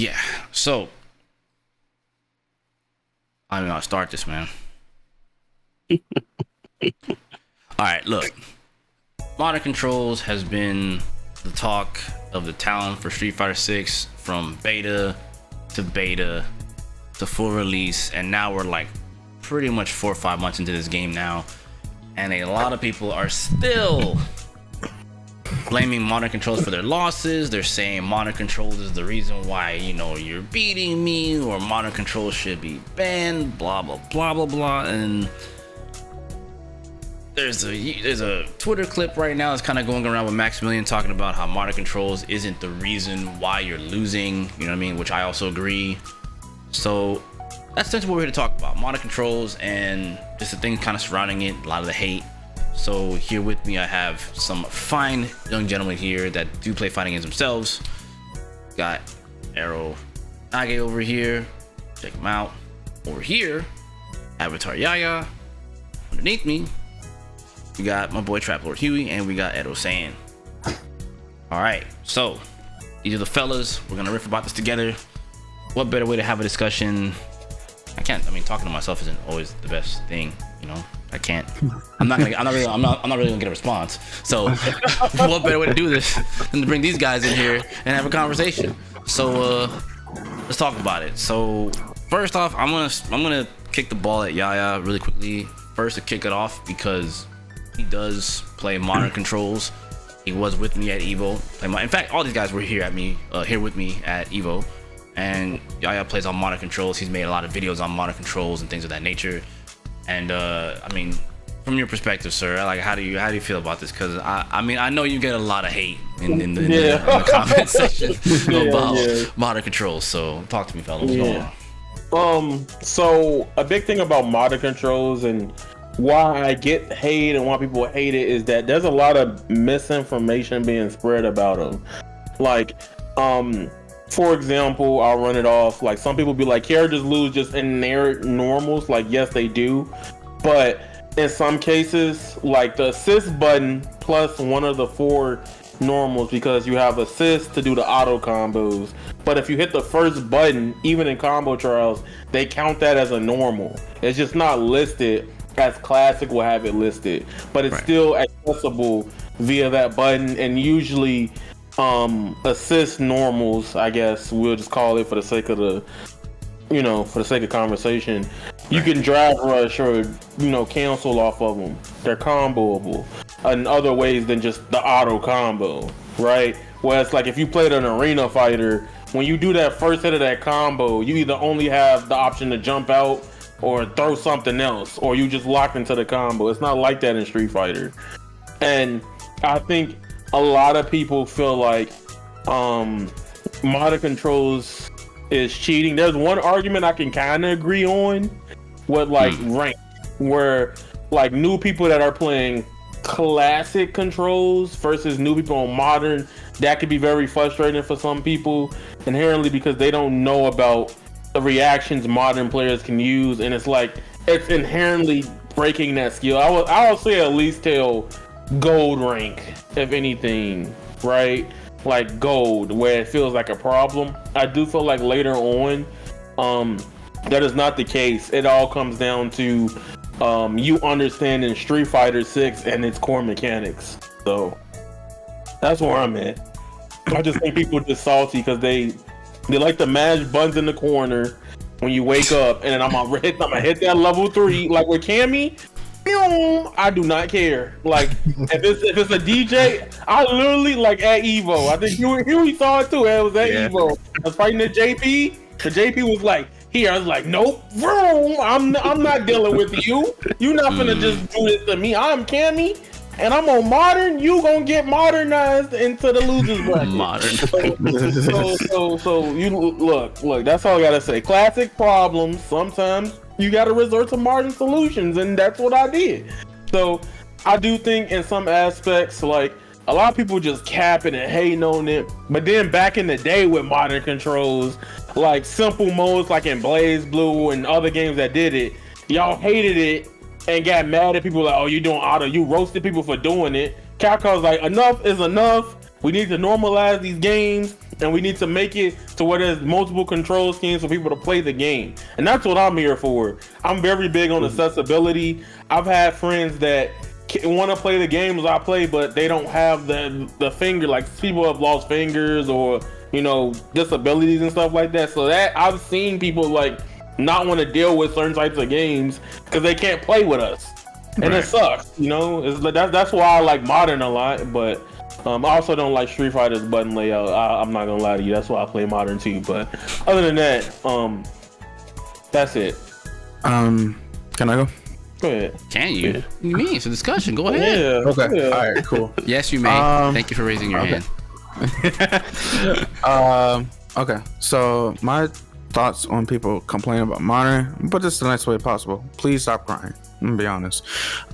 Yeah. So I don't know how to start this, man. All right, look. Modern Controls has been the talk of the town for Street Fighter 6 from beta to full release, and now we're like pretty much 4 or 5 months into this game now, and a lot of people are still blaming Modern Controls for their losses. They're saying Modern Controls is the reason why, you know, you're beating me, or Modern Controls should be banned, blah blah blah blah blah. And there's a Twitter clip right now that's kind of going around with Maximilian talking about how Modern Controls isn't the reason why you're losing, you know what I mean, which I also agree. So that's essentially what we're here to talk about, Modern Controls and just the things kind of surrounding it, a lot of the hate. So here with me I have some fine young gentlemen here that do play fighting games themselves. Got Arrow Nage over here, check him out. Over here, Avatar Yaya. Underneath me, we got my boy Trap Lord Huey, and we got Edo San. Alright, so these are the fellas. We're gonna riff about this together. What better way to have a discussion? I mean, talking to myself isn't always the best thing, you know. I'm not really gonna get a response. So what better way to do this than to bring these guys in here and have a conversation? So let's talk about it. So first off, I'm gonna kick the ball at Yaya really quickly. First to kick it off, because he does play Modern Controls. He was with me at Evo. In fact, all these guys were here with me at Evo. And Yaya plays on Modern Controls. He's made a lot of videos on Modern Controls and things of that nature. And I mean, from your perspective, sir, like how do you feel about this? Because I mean, I know you get a lot of hate in the comment section about Modern Controls. So talk to me, fellas. What's going on? So a big thing about Modern Controls and why I get hate and why people hate it is that there's a lot of misinformation being spread about them. Like, for example, I'll run it off. Like, some people be like, characters lose just in their normals. Like, yes, they do. But in some cases, like the assist button plus one of the 4 normals, because you have assist to do the auto combos. But if you hit the first button, even in combo trials, they count that as a normal. It's just not listed as classic will have it listed. But it's still accessible via that button, and usually assist normals, I guess we'll just call it for the sake of conversation. You can drive rush or cancel off of them. They're comboable in other ways than just the auto combo, right? Whereas like if you played an arena fighter, when you do that first hit of that combo, you either only have the option to jump out or throw something else, or you just lock into the combo. It's not like that in Street Fighter. And I think a lot of people feel like Modern Controls is cheating. There's one argument I can kind of agree on with like rank, where like new people that are playing classic controls versus new people on modern, that could be very frustrating for some people inherently, because they don't know about the reactions modern players can use, and it's like it's inherently breaking that skill. I would say at least till gold rank, if anything, right? Like gold, where it feels like a problem. I do feel like later on, that is not the case. It all comes down to you understanding Street Fighter 6 and its core mechanics. So that's where I'm at. I just think people are just salty because they like to mash buttons in the corner when you wake up, and then I'm gonna hit that level 3 like with Cammy. I do not care. Like if it's a DJ, I literally like at Evo. I think Huey saw it too. It was at Evo. I was fighting the JP. The JP was like, here. I was like, nope, I'm not dealing with you. You not gonna just do this to me. I'm Cammy, and I'm on modern. You gonna get modernized into the losers bracket. Modern. So you look. That's all I gotta say. Classic problems. Sometimes you gotta resort to modern solutions, and that's what I did. So I do think in some aspects, like a lot of people just capping and hating on it. But then back in the day with Modern Controls, like simple modes like in Blaze Blue and other games that did it, y'all hated it and got mad at people like, oh, you doing auto, you roasted people for doing it. Capcom's like, enough is enough. We need to normalize these games and we need to make it to where there's multiple control schemes for people to play the game. And that's what I'm here for. I'm very big on accessibility. I've had friends that want to play the games I play, but they don't have the finger, like people have lost fingers or, you know, disabilities and stuff like that. So that I've seen people like not want to deal with certain types of games because they can't play with us. And it sucks, you know. That's why I like Modern a lot, but I also don't like Street Fighter's button layout. I'm not gonna lie to you. That's why I play Modern too. But other than that, that's it. Can I go? Go ahead. Can you? Yeah. What do you mean? It's a discussion. Go ahead. Yeah. Okay. Yeah. All right. Cool. Yes, you may. Thank you for raising your hand. Okay. So my thoughts on people complaining about Modern, but this the nice way possible. Please stop crying. I'm gonna be honest.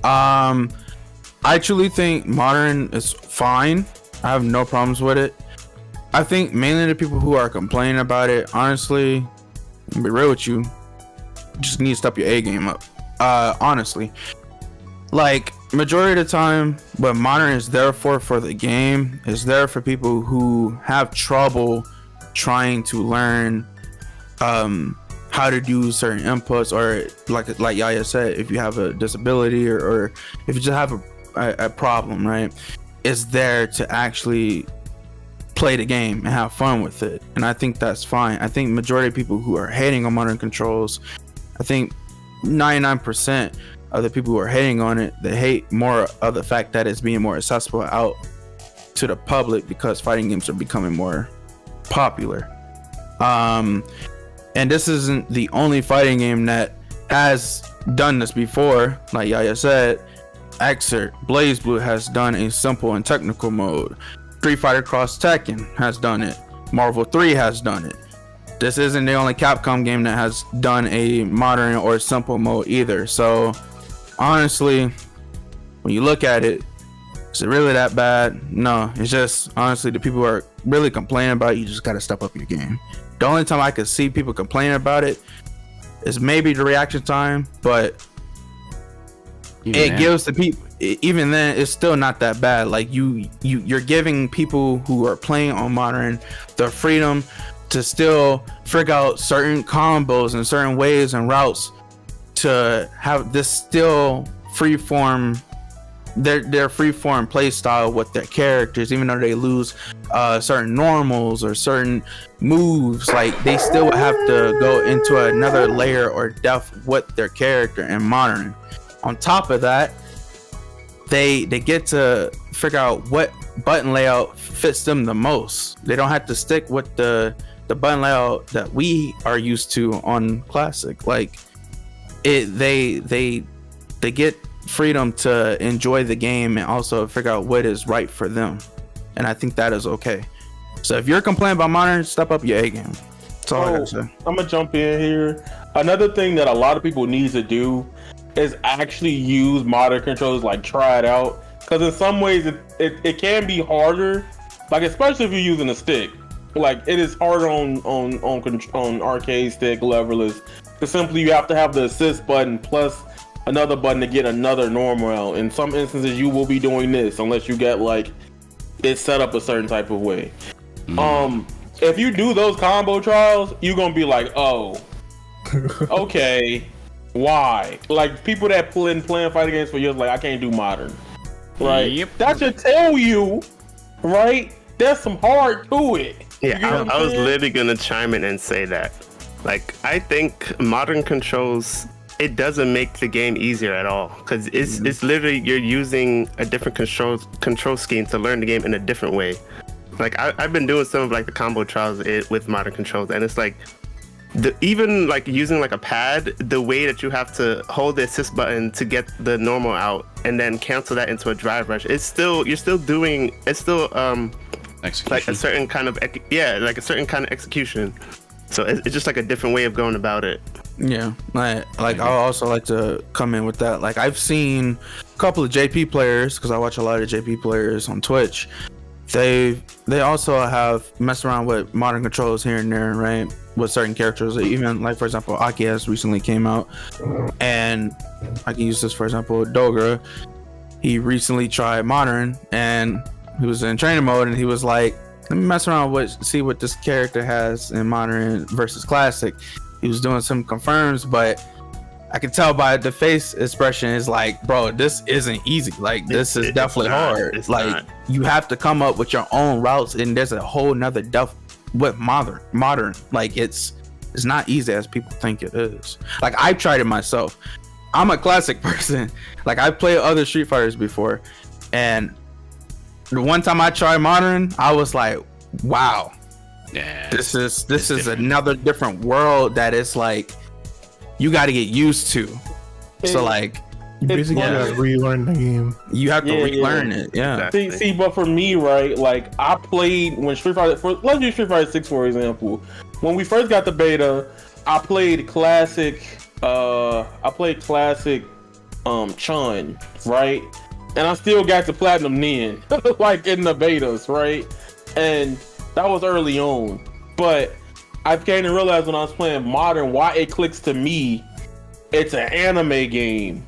I truly think Modern is fine. I have no problems with it. I think mainly the people who are complaining about it, honestly, I'll be real with you, just need to step your A game up. Honestly, like majority of the time, what Modern is there for the game is there for people who have trouble trying to learn how to do certain inputs, or like Yaya said, if you have a disability or if you just have a problem, right? It's there to actually play the game and have fun with it, and I think that's fine. I think majority of people who are hating on Modern controls, I think 99% of the people who are hating on it, they hate more of the fact that it's being more accessible out to the public because fighting games are becoming more popular. And this isn't the only fighting game that has done this before. Like Yaya said, Exert, BlazBlue has done a simple and technical mode. Street Fighter Cross Tekken has done it. Marvel 3 has done it. This isn't the only Capcom game that has done a modern or simple mode either. So honestly, when you look at it, is it really that bad? No, it's just honestly the people who are really complaining about it, you just gotta step up your game. The only time I could see people complaining about it is maybe the reaction time, but gives the people, even then it's still not that bad. Like you're giving people who are playing on Modern the freedom to still figure out certain combos and certain ways and routes to have this still freeform, their freeform play style with their characters, even though they lose certain normals or certain moves. Like they still have to go into another layer or depth with their character in Modern. On top of that, they get to figure out what button layout fits them the most. They don't have to stick with the button layout that we are used to on Classic. Like they get freedom to enjoy the game and also figure out what is right for them, and I think that is okay. So if you're complaining about Modern, step up your A game. That's all I gotta say. I'm gonna jump in here. Another thing that a lot of people need to do is actually use Modern controls, like try it out, because in some ways it can be harder, like especially if you're using a stick. Like it is harder on arcade stick levelers, because simply you have to have the assist button plus another button to get another normal out. In some instances you will be doing this unless you get like it set up a certain type of way. If you do those combo trials, you're gonna be like, oh, okay, why? Like people that playing fighting games for years, like I can't do Modern, right? Yep. That should tell you, right? There's some heart to it. Yeah, I was literally gonna chime in and say that. Like, I think Modern controls, it doesn't make the game easier at all, because it's literally you're using a different control scheme to learn the game in a different way. Like I've been doing some of like the combo trials with Modern controls, and it's like even like using like a pad, the way that you have to hold the assist button to get the normal out and then cancel that into a drive rush, it's still like a certain kind of execution. So it's just like a different way of going about it. Yeah, like I also like to come in with that. Like I've seen a couple of JP players, because I watch a lot of JP players on Twitch. They also have messed around with Modern controls here and there, right? With certain characters, even like for example, Aki has recently came out, and I can use this for example, Dogra. He recently tried Modern, and he was in training mode, and he was like, let me mess around with see what this character has in modern versus classic. He was doing some confirms, but I can tell by the face expression is like, bro, this isn't easy. Like this is definitely hard. Like you have to come up with your own routes, and there's a whole nother depth with modern. Like it's not easy as people think it is. Like I've tried it myself. I'm a classic person. Like I've played other Street Fighters before, and the one time I tried modern, I was like, wow, Yeah, this is another different world that is like you got to get used to. So like You basically gotta relearn the game. you have to relearn it. Yeah. See, but for me, right, like I played when Street Fighter. Let's use Street Fighter 6 for example. When we first got the beta, I played classic. Chun, right? And I still got the platinum Nin, like in the betas, right? And that was early on. But I came to realize when I was playing modern why it clicks to me. It's an anime game,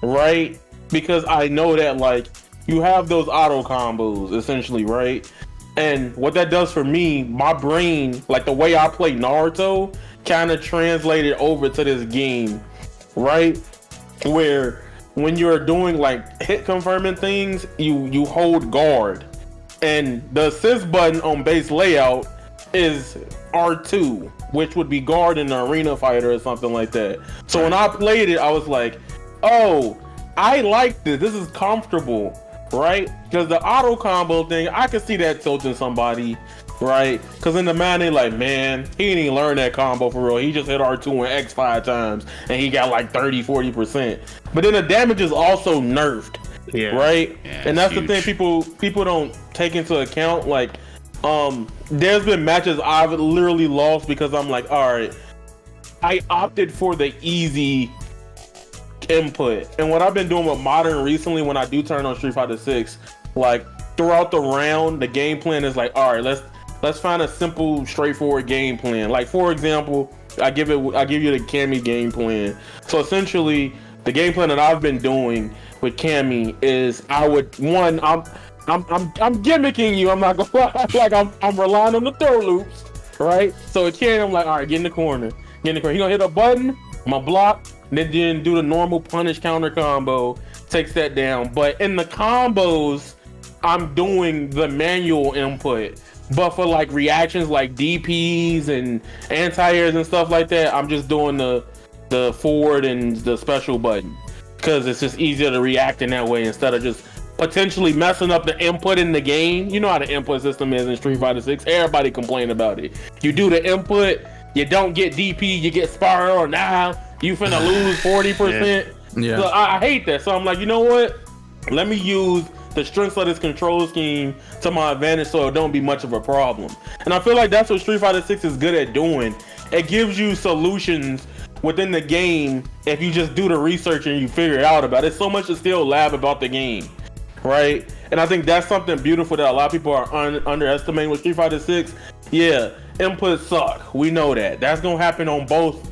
right? Because I know that like you have those auto combos essentially, right? And what that does for me, my brain, like the way I play Naruto, kind of translated over to this game, right? Where when you're doing like hit confirming things, you hold guard, and the assist button on base layout is R2, which would be guard in an arena fighter or something like that. So when I played it, I was like, oh, I like this. This is comfortable, right? Because the auto combo thing, I could see that tilting somebody, right? Because in the man, they like, man, he didn't even learn that combo for real. He just hit R2 and X 5 times, and he got like 30-40%. But then the damage is also nerfed, right? Yeah, and that's huge. the thing people don't take into account. Like, there's been matches I've literally lost because I'm like, all right, I opted for the easy input. And what I've been doing with modern recently, when I do turn on Street Fighter 6, like throughout the round, the game plan is like, all right, let's find a simple, straightforward game plan. Like for example, I give you the Cammy game plan. So essentially, the game plan that I've been doing with Cammy is I'm gimmicking you. I'm not gonna lie. Like I'm relying on the throw loops, right? So at Cammy, I'm like, all right, get in the corner. He gonna hit a button, I'm gonna block, and then do the normal punish counter combo, takes that down. But in the combos, I'm doing the manual input. But for like reactions like DPs and anti-airs and stuff like that, I'm just doing the forward and the special button. Because it's just easier to react in that way instead of just potentially messing up the input in the game. You know how the input system is in Street Fighter 6. Everybody complain about it. You do the input, you don't get DP, you get spiral, now you finna lose 40%. Yeah. So I hate that. So I'm like, you know what? Let me use the strengths of this control scheme to my advantage so it don't be much of a problem. And I feel like that's what Street Fighter 6 is good at doing. It gives you solutions within the game if you just do the research and you figure it out about it. So much to still lab about the game, right? And I think that's something beautiful that a lot of people are underestimating with Street Fighter 6. Yeah, inputs suck. We know that. That's gonna happen on both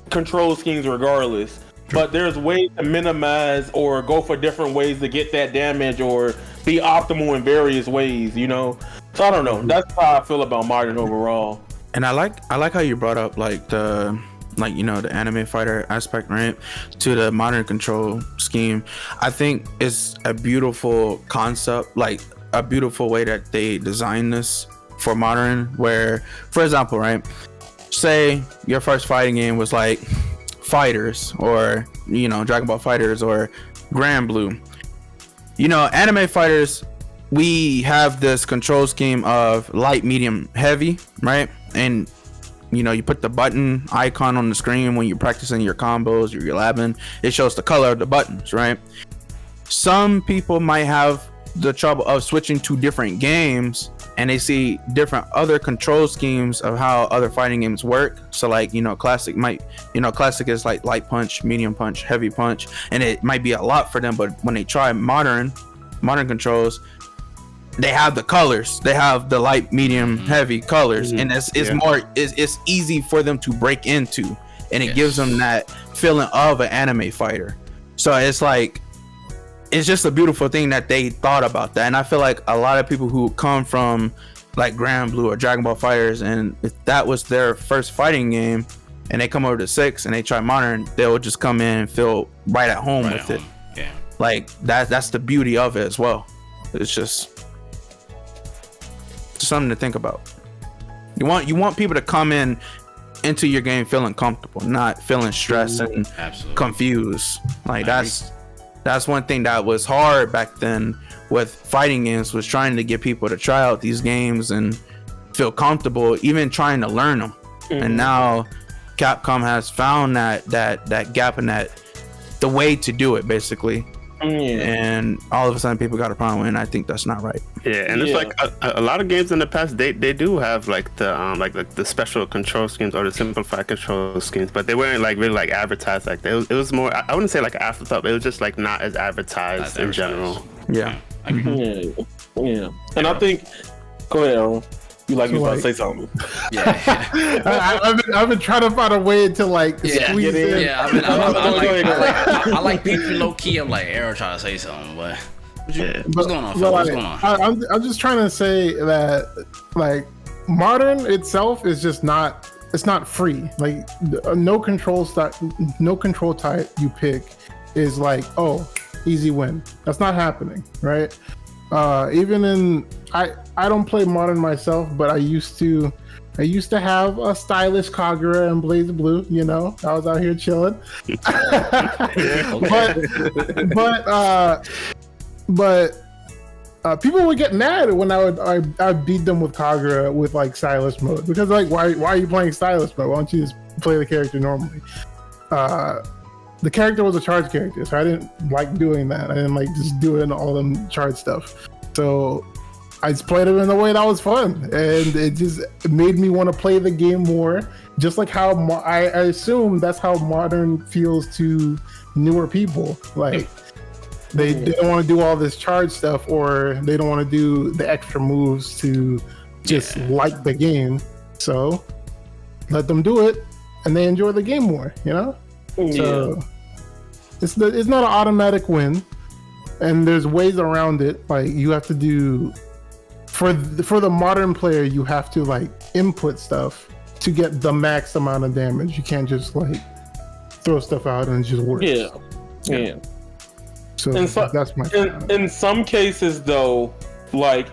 control schemes regardless. But there's ways to minimize or go for different ways to get that damage or be optimal in various ways, you know? So I don't know. That's how I feel about modern overall. And I like how you brought up the anime fighter aspect, right, to the modern control scheme. I think it's a beautiful concept, like a beautiful way that they design this for modern, where, for example, right, say your first fighting game was like Fighters or Dragon Ball Fighters or Grand Blue. Anime fighters, we have this control scheme of light, medium, heavy, right? And you put the button icon on the screen when you're practicing your combos, you're labbing. It shows the color of the buttons, right? Some people might have the trouble of switching to different games and they see different other control schemes of how other fighting games work. So like, classic is like light punch, medium punch, heavy punch, and it might be a lot for them, but when they try modern controls, they have the colors. They have the light, medium, heavy colors, and it's easy for them to break into, and it gives them that feeling of an anime fighter. So it's like, it's just a beautiful thing that they thought about that. And I feel like a lot of people who come from like Grand Blue or Dragon Ball Fighters, and if that was their first fighting game, and they come over to 6 and they try Modern, they'll just come in and feel right at home with it. Yeah. Like that's the beauty of it as well. It's just something to think about. You want people to come into your game feeling comfortable, not feeling stressed and confused. Like that's one thing that was hard back then with fighting games, was trying to get people to try out these games and feel comfortable, even trying to learn them. And now Capcom has found that gap in that, the way to do it basically. And all of a sudden people got a problem with it, and I think that's not right. And it's like a lot of games in the past, they do have like the special control schemes or the simplified control schemes, but they weren't like really like advertised like that. It was more, I wouldn't say like an afterthought, but it was just like not as advertised in general. Yeah. Yeah. And I think, go ahead, Aaron. You about to say something? I've been trying to find a way to like squeeze in. Yeah, I like people low key. I'm like, Arrow trying to say something, but what's going on, What's going on? I'm just trying to say that like Modern itself is just not. It's not free. Like no control type you pick is like, oh, easy win. That's not happening, right? Even in I don't play Modern myself, but I used to have a stylish Kagura and Blaze Blue. You know, I was out here chilling. but people would get mad when I beat them with Kagura with like stylish mode, because like why are you playing stylish mode? Why don't you just play the character normally? The character was a charge character, so I didn't like doing that. I didn't like just doing all them charge stuff. So I just played it in a way that was fun, and it just made me want to play the game more. Just like how I assume that's how Modern feels to newer people. Like they don't want to do all this charge stuff, or they don't want to do the extra moves to just like the game. So let them do it, and they enjoy the game more. You know. So it's not an automatic win, and there's ways around it. Like you have to do for the Modern player, you have to like input stuff to get the max amount of damage. You can't just like throw stuff out and it just works. Yeah. So that's my. In some cases, though, like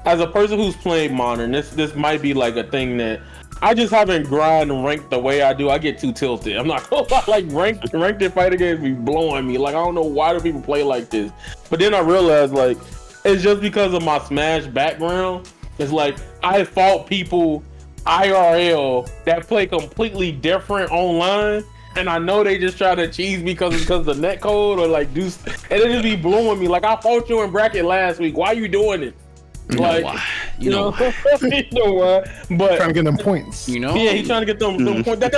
as a person who's playing Modern, this might be like a thing that I just haven't grind and ranked the way I do. I get too tilted. I'm not gonna lie, like ranked fighting games be blowing me. Like I don't know why do people play like this. But then I realized like it's just because of my Smash background. It's like I fought people IRL that play completely different online, and I know they just try to cheese me because of the net code or like do, and it just be blowing me. Like I fought you in bracket last week. Why are you doing it? You know why? You know why? But trying to get them points. You know? Yeah, he's trying to get them points. That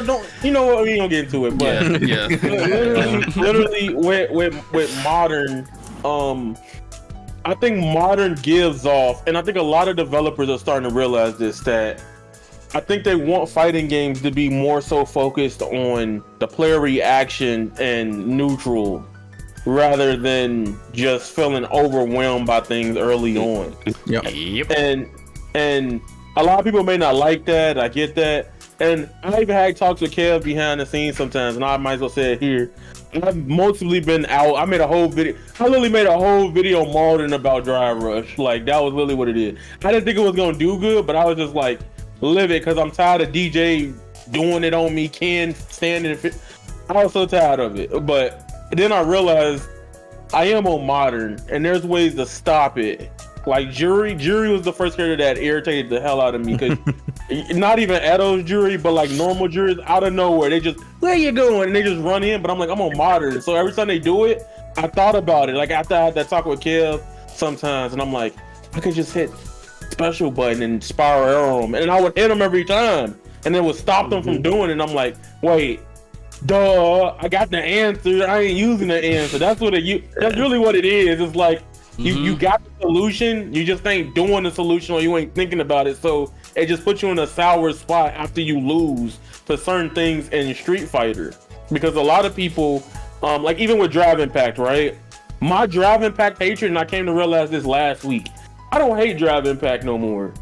don't. You know what? We ain't gonna get into it. But literally with Modern, I think Modern gives off, and I think a lot of developers are starting to realize this, that I think they want fighting games to be more so focused on the player reaction and neutral, rather than just feeling overwhelmed by things early on. Yep. And a lot of people may not like that. I get that. And I even had talks with Kev behind the scenes sometimes, and I might as well say it here. I've mostly been out. I literally made a whole video modding about Drive Rush. Like that was literally what it is. I didn't think it was gonna do good, but I was just like, live it, because I'm tired of DJ doing it on me, Ken standing. I was so tired of it. But then I realized I am on Modern, and there's ways to stop it. Like Jury was the first character that irritated the hell out of me, because not even Edo's Jury, but like normal Juries out of nowhere, they just, where you going? And they just run in, but I'm like, I'm on Modern. So every time they do it, I thought about it. Like after I had that talk with Kev sometimes, and I'm like, I could just hit special button and spiral arrow them, and I would hit them every time, and it would stop them from doing it. And I'm like, wait, duh, I got the answer. I ain't using the answer. That's really what it is. It's like you got the solution, you just ain't doing the solution, or you ain't thinking about it. So it just puts you in a sour spot after you lose to certain things in Street Fighter. Because a lot of people, like even with Drive Impact, right? My Drive Impact hatred, and I came to realize this last week, I don't hate Drive Impact no more.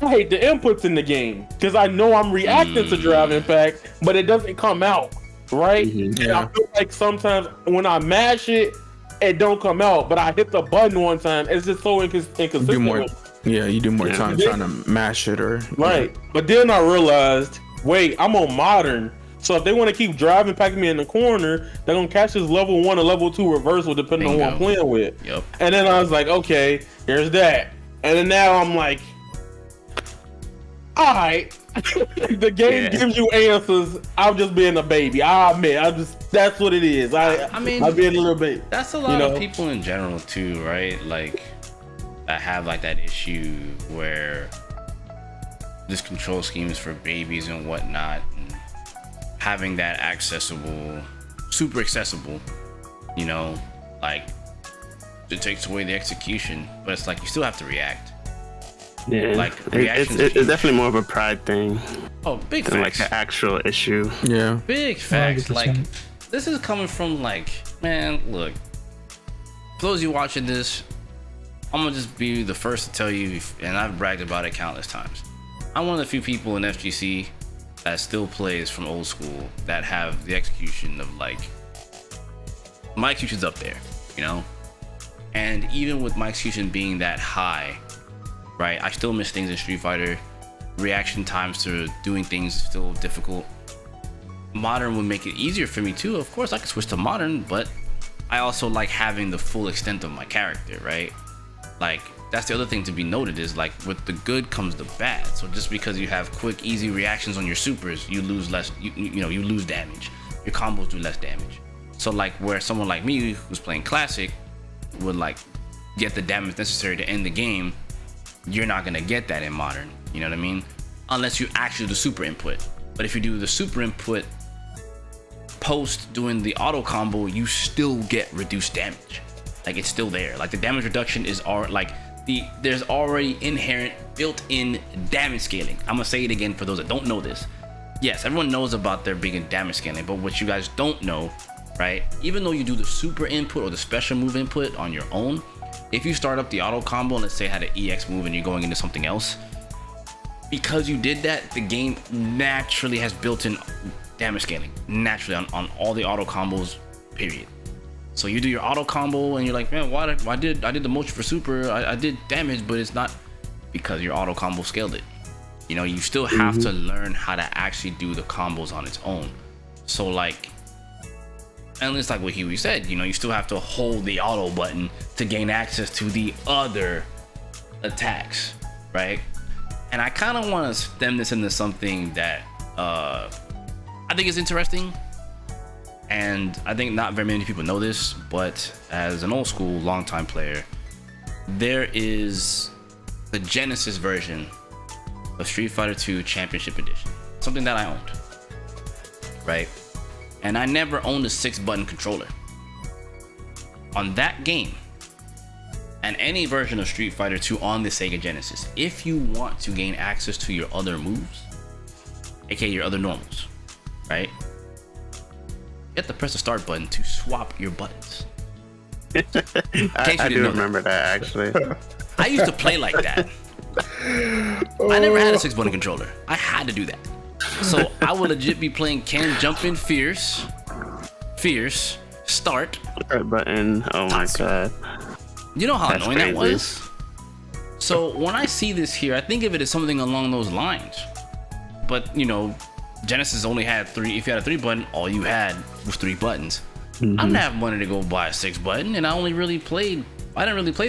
I hate the inputs in the game because I know I'm reacting to Drive Impact, but it doesn't come out, right? And I feel like sometimes when I mash it, it don't come out, but I hit the button one time. It's just so inconsistent. You do more time trying to mash it or right. But then I realized, wait, I'm on modern. So if they want to keep driving, packing me in the corner, they're gonna catch this level 1 or level 2 reversal depending on who I'm playing with. Yep. And then I was like, okay, here's that. And then now I'm like, all right, the game gives you answers. I'm just being a baby. I admit, that's what it is. I mean, I'm being a little baby. That's a lot of people in general too, right? Like that have like that issue where this control scheme is for babies and whatnot. And having that accessible, super accessible, like it takes away the execution, but it's like you still have to react. Yeah, like it's definitely more of a pride thing. Oh, big than facts. like an actual issue. Yeah, big facts. 100%. Like this is coming from like, man, look. For those of you watching this, I'm gonna just be the first to tell you, and I've bragged about it countless times. I'm one of the few people in FGC that still plays from old school that have the execution of like, my execution's up there, and even with my execution being that high, right, I still miss things in Street Fighter. Reaction times to doing things is still difficult. Modern would make it easier for me too. Of course I could switch to modern, but I also like having the full extent of my character, right? Like that's the other thing to be noted is like with the good comes the bad. So just because you have quick, easy reactions on your supers, you lose less. You lose damage. Your combos do less damage. So like where someone like me who's playing classic would like get the damage necessary to end the game, you're not gonna get that in modern. You know what I mean? Unless you actually do the super input. But if you do the super input post doing the auto combo, you still get reduced damage. Like it's still there. Like the damage reduction is there's already inherent built-in damage scaling. I'm gonna say it again for those that don't know this. Yes, everyone knows about there being damage scaling, but what you guys don't know, right? Even though you do the super input or the special move input on your own, if you start up the auto combo and let's say it had an EX move and you're going into something else, because you did that, the game naturally has built-in damage scaling naturally on all the auto combos, period. So you do your auto combo and you're like, man, why did the motion for super, I did damage, but it's not because your auto combo scaled it. You still have to learn how to actually do the combos on its own. So like, and it's like what Huey said, you still have to hold the auto button to gain access to the other attacks, right? And I kind of want to stem this into something that I think is interesting. And I think not very many people know this, but as an old school, longtime player, there is the Genesis version of Street Fighter 2 Championship Edition, something that I owned, right? And I never owned a 6-button controller. On that game, and any version of Street Fighter 2 on the Sega Genesis, if you want to gain access to your other moves, aka your other normals, right? You have to press the start button to swap your buttons. I do remember that actually. I used to play like that. I never had a 6-button controller. I had to do that. So I would legit be playing Ken Jumpin' Fierce, Start. Start button. Oh my god. You know how That's annoying crazy. that was? So when I see this here, I think of it as something along those lines. But Genesis only had 3. If you had a 3-button, all you had was 3 buttons. I didn't have money to go buy a 6-button, and I didn't really play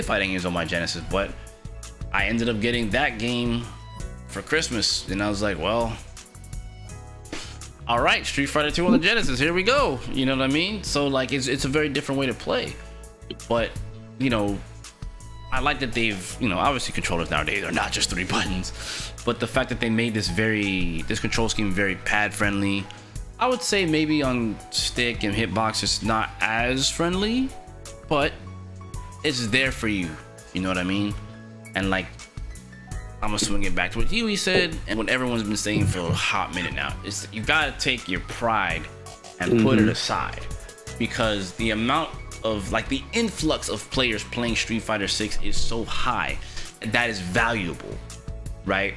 fighting games on my Genesis, but I ended up getting that game for Christmas, and I was like, well, all right, Street Fighter 2 on the Genesis, here we go. You know what I mean? So like, it's a very different way to play, but I like that they've, obviously controllers nowadays are not just 3 buttons, but the fact that they made this control scheme very pad friendly. I would say maybe on stick and hitbox it's not as friendly, but it's there for you. You know what I mean? And like, I'm gonna swing it back to what Huey said and what everyone's been saying for a hot minute now. Is you gotta take your pride and put it aside, because the amount of like the influx of players playing Street Fighter 6 is so high, and that is valuable, right?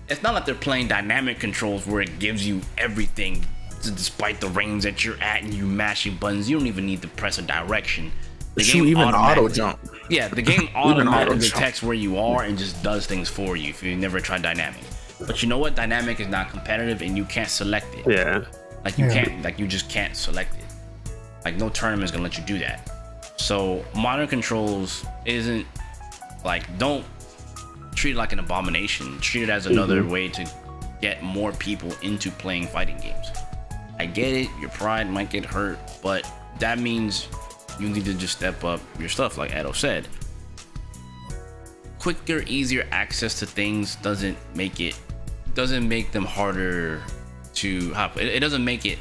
It's not like they're playing dynamic controls where it gives you everything despite the range that you're at and you mashing buttons. You don't even need to press a direction. The game even automatically- auto jump. Yeah, the game automatically auto jump. detects where you are and just does things for you if you never tried dynamic. But you know what? Dynamic is not competitive and you can't select it. Yeah. Like you can't, like you just can't select it. Like no tournament's gonna let you do that. So modern controls isn't like, don't treat it like an abomination. Treat it as another way to get more people into playing fighting games. I get it, your pride might get hurt, but that means you need to just step up your stuff, like Edo said. Quicker, easier access to things doesn't make them harder to have. It doesn't make it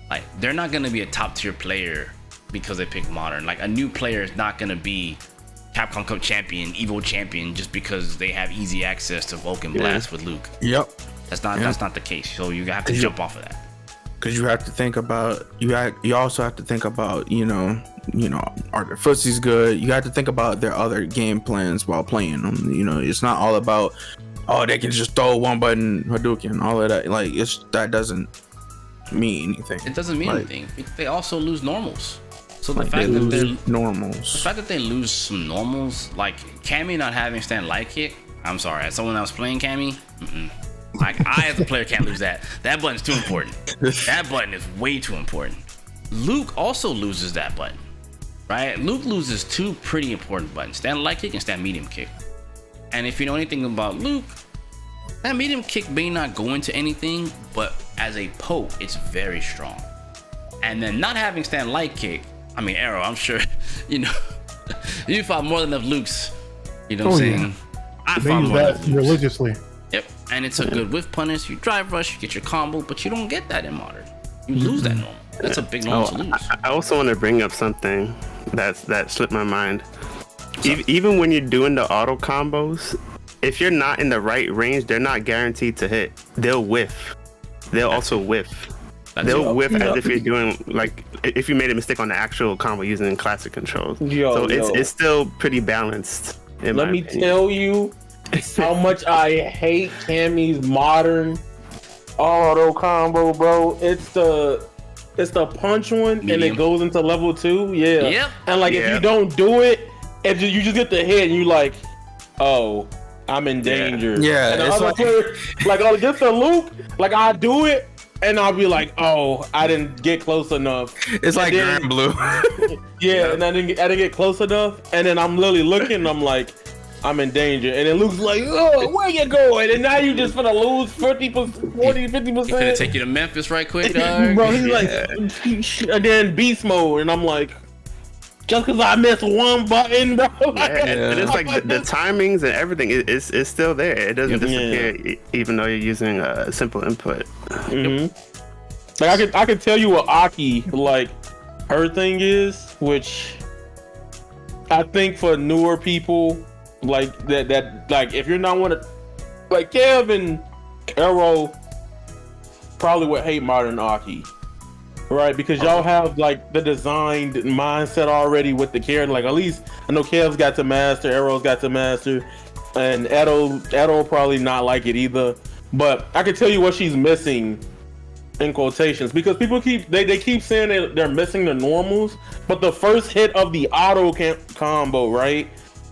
like they're not gonna be a top tier player because they pick modern. Like a new player is not gonna be Capcom Cup champion, Evo champion just because they have easy access to Vulcan Blast with Luke. Yep. That's not the case. So you have to jump off of that. Because you have to think about you also have to think about are their footsies good? You have to think about their other game plans while playing them. It's not all about they can just throw one button Hadouken, all of that. Like that doesn't mean anything. It doesn't mean anything. They also lose normals. So the Like fact they that lose normals. the fact that they lose some normals, like Cammy not having stand light kick. I'm sorry, as someone else playing Cammy, like I as a player can't lose that. That button's too important. That button is way too important. Luke also loses that button, right? Luke loses two pretty important buttons: stand light kick and stand medium kick. And if you know anything about Luke, that medium kick may not go into anything, but as a poke, it's very strong. And then not having stand light kick, I mean Arrow, I'm sure you fought more than enough Lukes. You know what I'm saying? I They fought use more than that enough Lukes. religiously. Yep, and it's a good whiff punish. You drive rush, you get your combo, but you don't get that in modern. You lose that normal. That's a big normal to lose. I also want to bring up something that slipped my mind. Even when you're doing the auto combos, if you're not in the right range, they're not guaranteed to hit. They'll whiff. They'll also whiff. They'll whiff as if you're doing, like, if you made a mistake on the actual combo using classic controls. So it's still pretty balanced. Let me tell you how much I hate Cammy's modern auto combo, bro. It's the punch one, and it goes into level 2. Yeah. Yep. And like if you don't do it, and you just get the hit, and you like, oh, I'm in danger. Yeah, And the it's other like- player, like against the Luke, like I do it, and I'll be like, oh, I didn't get close enough. It's like then- Grand Blue. Yeah, and I didn't get close enough, and then I'm literally looking, and I'm like, I'm in danger, and then Luke's like, oh, where you going? And now you just gonna lose 50%, 40, He's gonna 50%. take you to Memphis right quick, dog. Bro, he's like, and then beast mode, and I'm like, just because I missed one button, bro. And it's like the timings and everything is still there. It doesn't disappear even though you're using a simple input. Like I could tell you what Aki, like, her thing is, which I think for newer people, like that like if you're not one of, like Kev and Arrow probably would hate modern Aki. Right, because y'all have like the designed mindset already with the character. Like at least I know Kev's got to master, Arrow's got to master, and Edo probably not like it either. But I can tell you what she's missing in quotations, because people keep saying they're missing the normals, but the first hit of the auto combo, right?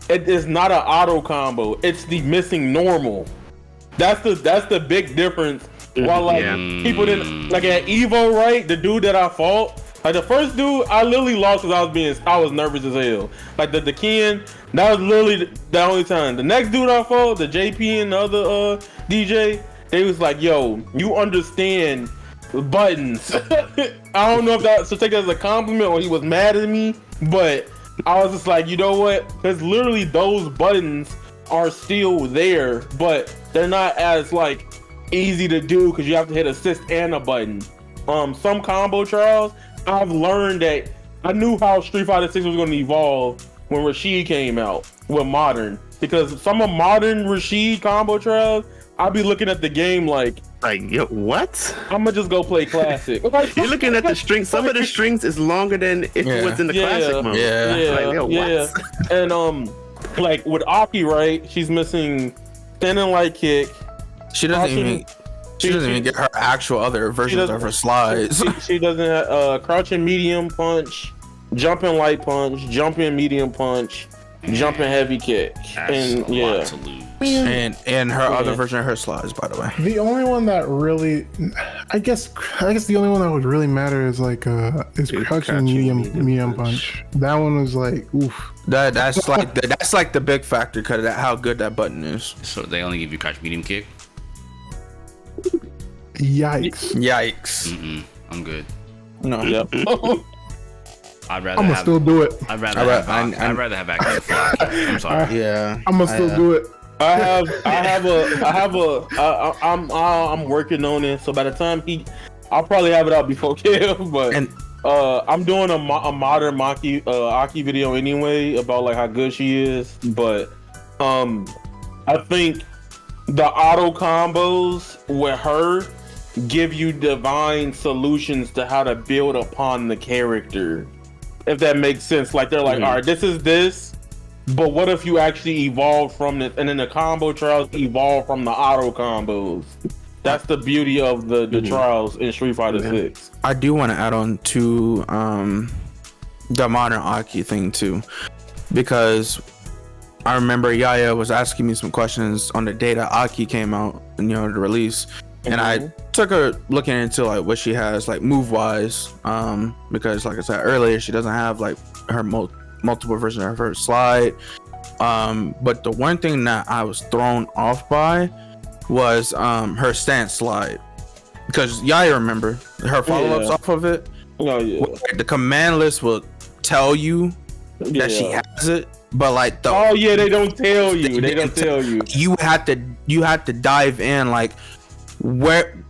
It is not an auto combo. It's the missing normal. That's the big difference. While like people didn't, like at Evo, right? The dude that I fought, like the first dude, I literally lost because I was nervous as hell. Like the Ken, that was literally the only time. The next dude I fought, the JP and the other DJ, they was like, "Yo, you understand buttons." I don't know if that should take that as a compliment or he was mad at me, but I was just like, you know what? Because literally those buttons are still there, but they're not as like easy to do because you have to hit assist and a button. Some combo trials, I've learned that I knew how Street Fighter 6 was going to evolve when Rashid came out with modern, because some of modern Rashid combo trials I'll be looking at the game like, yo, what? I'm gonna just go play classic. You're looking at the strings. Some of the strings is longer than if it was in the classic mode. Like, yo, what? And like with Aki, right? She's missing standing light kick. She doesn't even get her actual other versions of her slides. She doesn't have crouching medium punch, jumping light punch, jumping medium punch, jumping heavy kick, and and her other version of her slides, by the way. The only one that really, I guess the only one that would really matter is like is crouching medium punch. That one was like, oof. That's like the big factor because of how good that button is. So they only give you crouch medium kick. Yikes. I'm good. No. Yep. I'd rather I'm gonna still do it. I'd rather have access to fly. I'm sorry. Yeah. I'm gonna still do it. I'm working on it. So by the time I'll probably have it out before Kev. But I'm doing a modern Aki video anyway about like how good she is. But I think the auto combos with her give you divine solutions to how to build upon the character, if that makes sense. Like they're like, all right, this is this, but what if you actually evolve from this, and then the combo trials evolve from the auto combos. That's the beauty of the trials in Street Fighter 6. I do want to add on to the modern Aki thing too, because I remember Yaya was asking me some questions on the day that Aki came out, and the release. And I took her looking into like what she has like move wise, because like I said earlier, she doesn't have like her multiple versions of her slide. But the one thing that I was thrown off by was her stance slide, because Yaya, remember her follow-ups off of it. The command list will tell you that she has it, but like they don't tell you. They don't tell you. You had to dive in like where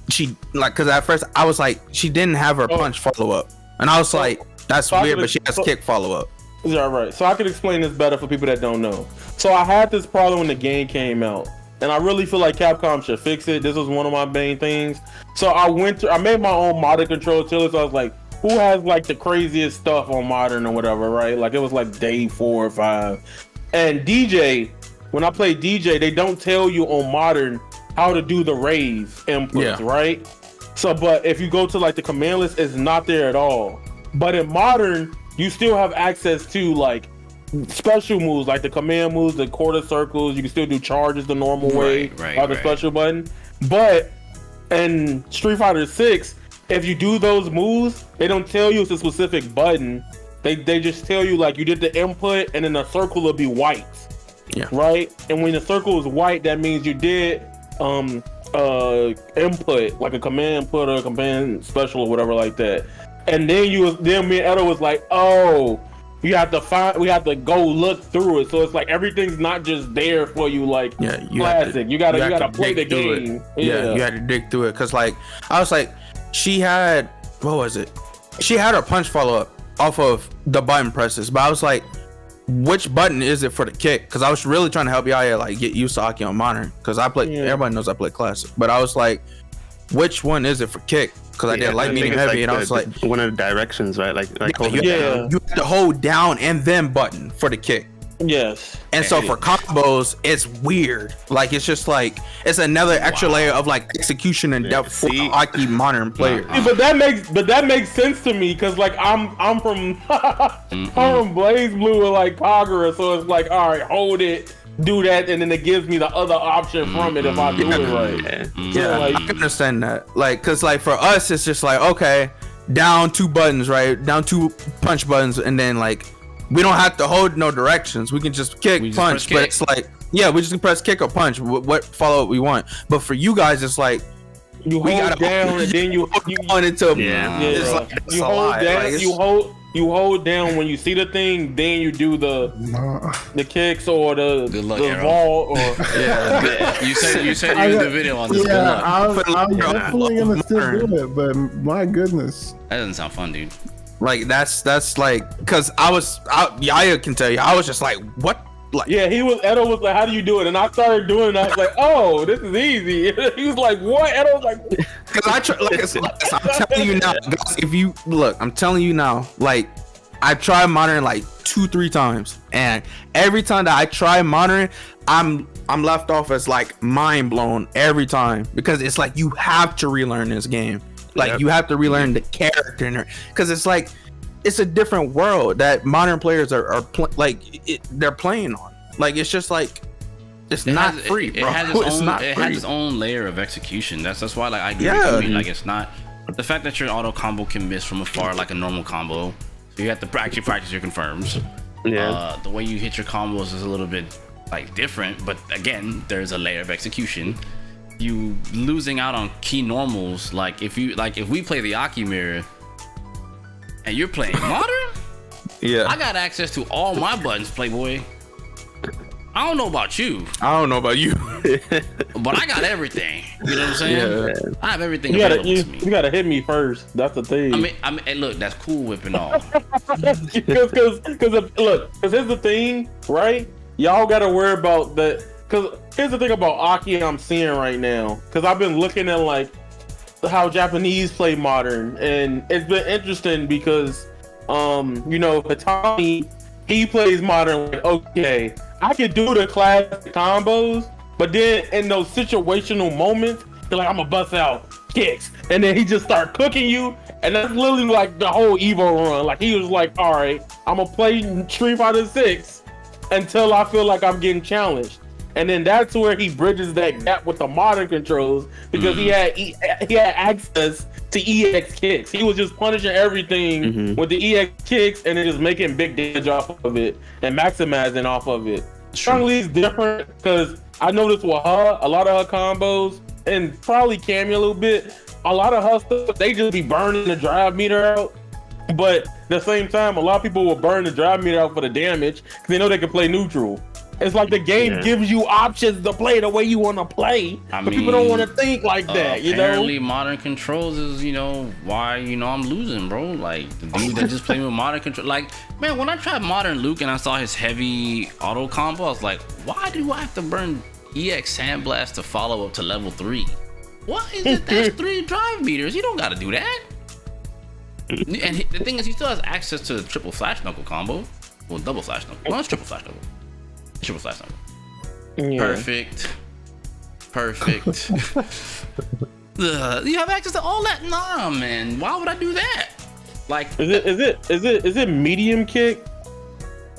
she like, because at first I was like, she didn't have her punch follow up, and I was like, that's weird, but she has kick follow up. Yeah, right. So I can explain this better for people that don't know. So I had this problem when the game came out, and I really feel like Capcom should fix it. This was one of my main things. So I made my own modern control tier list. So I was like, who has like the craziest stuff on modern or whatever, right? Like it was like day 4 or 5. And DJ, when I play DJ, they don't tell you on modern how to do the raise inputs, right? So, but if you go to like the command list, it's not there at all. But in modern, you still have access to like special moves, like the command moves, the quarter circles. You can still do charges the normal way, the special button. But in Street Fighter 6, if you do those moves, they don't tell you it's a specific button. They just tell you like you did the input, and then the circle will be white. Right? And when the circle is white, that means you did input, like a command input or a command special or whatever like that. And then me and Edo was like, oh, we have to go look through it. So it's like everything's not just there for you like classic. You gotta play the game. You had to dig through it, because like I was like, she had her punch follow up off of the button presses, but I was like, which button is it for the kick? Because I was really trying to help Yaya like get used to Aki on modern, because everybody knows I play classic, but I was like, which one is it for kick? Because I did light, medium, heavy, and I was like, one of the directions, right? Like you have to hold down and then button for the kick. Yes. And so for combos, it's weird. Like it's just like it's another extra layer of like execution and depth for Aki modern players. But that makes sense to me, because like I'm from I'm from Blaze Blue or like Kagura, so it's like, all right, hold it, do that, and then it gives me the other option from it if I do it right. I can understand that. Like, cause like for us, it's just like, okay, down 2 buttons, right? Down 2 punch buttons, and then like we don't have to hold no directions. We can just kick, punch, but it's like, we just can press kick or punch. What follow up we want. But for you guys, it's like you hold down and then you on into you hold down. You hold down when you see the thing, then you do the kicks or the vault or You said you did the video on this. I was definitely gonna still do it, but my goodness, that doesn't sound fun, dude. Like that's like, because Yaya can tell you, I was just like, what Like, Yeah, Edo was like, how do you do it? And I started doing it. I was like, oh, this is easy. He was like, what? Edo was like, because I try, like, I'm telling you now, guys, if you look, I'm telling you now, like, I tried modern like 2-3 times, and every time that I try modern, I'm left off as like mind blown every time, because it's like you have to relearn this game, like you have to relearn the character, because it's like it's a different world that modern players are they're playing on. Like, it's just like it's not free, bro. It has its own layer of execution. That's why, like, I agree with you. Like, it's not the fact that your auto combo can miss from afar like a normal combo. So you have to actually practice your confirms. Yeah. The way you hit your combos is a little bit like different, but again, there's a layer of execution. You losing out on key normals, like if we play the Aki mirror and you're playing modern, I got access to all my buttons, Playboy. I don't know about you, but I got everything. You know what I'm saying? Yeah. I have everything available to me. You gotta hit me first. That's the thing. I mean, hey, look, that's cool whipping off. Because here's the thing, right? Y'all gotta worry about that. Because here's the thing about Aki I'm seeing right now. Because I've been looking at like how Japanese play modern, and it's been interesting because, Hitami, he plays modern like, okay, I can do the classic combos, but then in those situational moments, they're like, I'm gonna bust out kicks, and then he just start cooking you, and that's literally like the whole Evo run. Like, he was like, all right, I'm gonna play Street Fighter 6 until I feel like I'm getting challenged. And then that's where he bridges that gap with the modern controls, because he had access to EX kicks. He was just punishing everything with the EX kicks, and then just making big damage off of it and maximizing off of it. Chun-Li's different, because I noticed with her, a lot of her combos, and probably Cammy a little bit, a lot of her stuff, they just be burning the drive meter out. But at the same time, a lot of people will burn the drive meter out for the damage because they know they can play neutral. It's like the game gives you options to play the way you want to play, but people don't want to think like that. Apparently, modern controls is, why I'm losing, bro. Like, the dude that just played with modern control, like, man, when I tried modern Luke and I saw his heavy auto combo, I was like, why do I have to burn EX Sandblast to follow up to level 3? Why is it that's 3 drive meters? You don't got to do that. And the thing is, he still has access to the triple flash knuckle combo. Well, double flash knuckle. No, it's triple flash knuckle. Triple flash knuckle. Yeah. Perfect. You have access to all that? Nah, man. Why would I do that? Like, is it medium kick?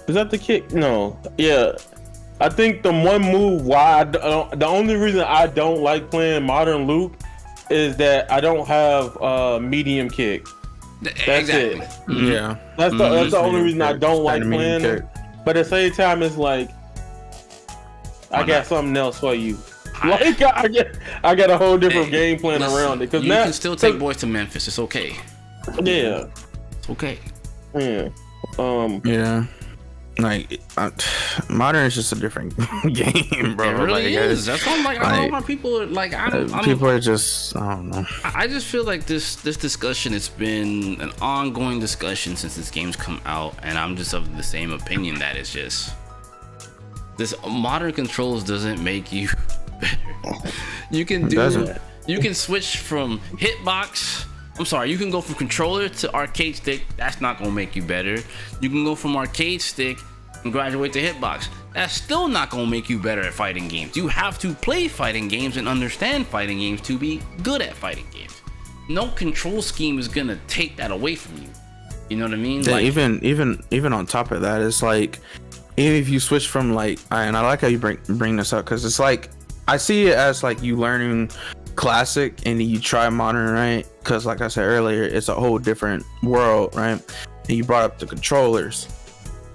Is that the kick? No. Yeah. I think the one move the only reason I don't like playing modern Luke is that I don't have medium kick. That's exactly. It. Yeah. That's the only reason I don't like playing it. But at the same time, it's like, I got something else for you. Like, I got a whole different game plan around it. You can still take boys to Memphis. It's okay. Yeah. It's okay. Yeah. Yeah. Like, modern is just a different game, bro. It really is. That's why I'm like, I don't know why people are like, people are just, I don't know. I just feel like this discussion, it's been an ongoing discussion since this game's come out, and I'm just of the same opinion that it's just, this modern controls doesn't make you better. You can switch from hitbox. I'm sorry, you can go from controller to arcade stick. That's not gonna make you better. You can go from arcade stick and graduate to hitbox. That's still not gonna make you better at fighting games. You have to play fighting games and understand fighting games to be good at fighting games. No control scheme is gonna take that away from you. You know what I mean? Yeah, like, even on top of that, it's like, even if you switch from like, and I like how you bring this up, because it's like, I see it as like you learning classic and then you try modern, right? Because like I said earlier, it's a whole different world, right? And you brought up the controllers.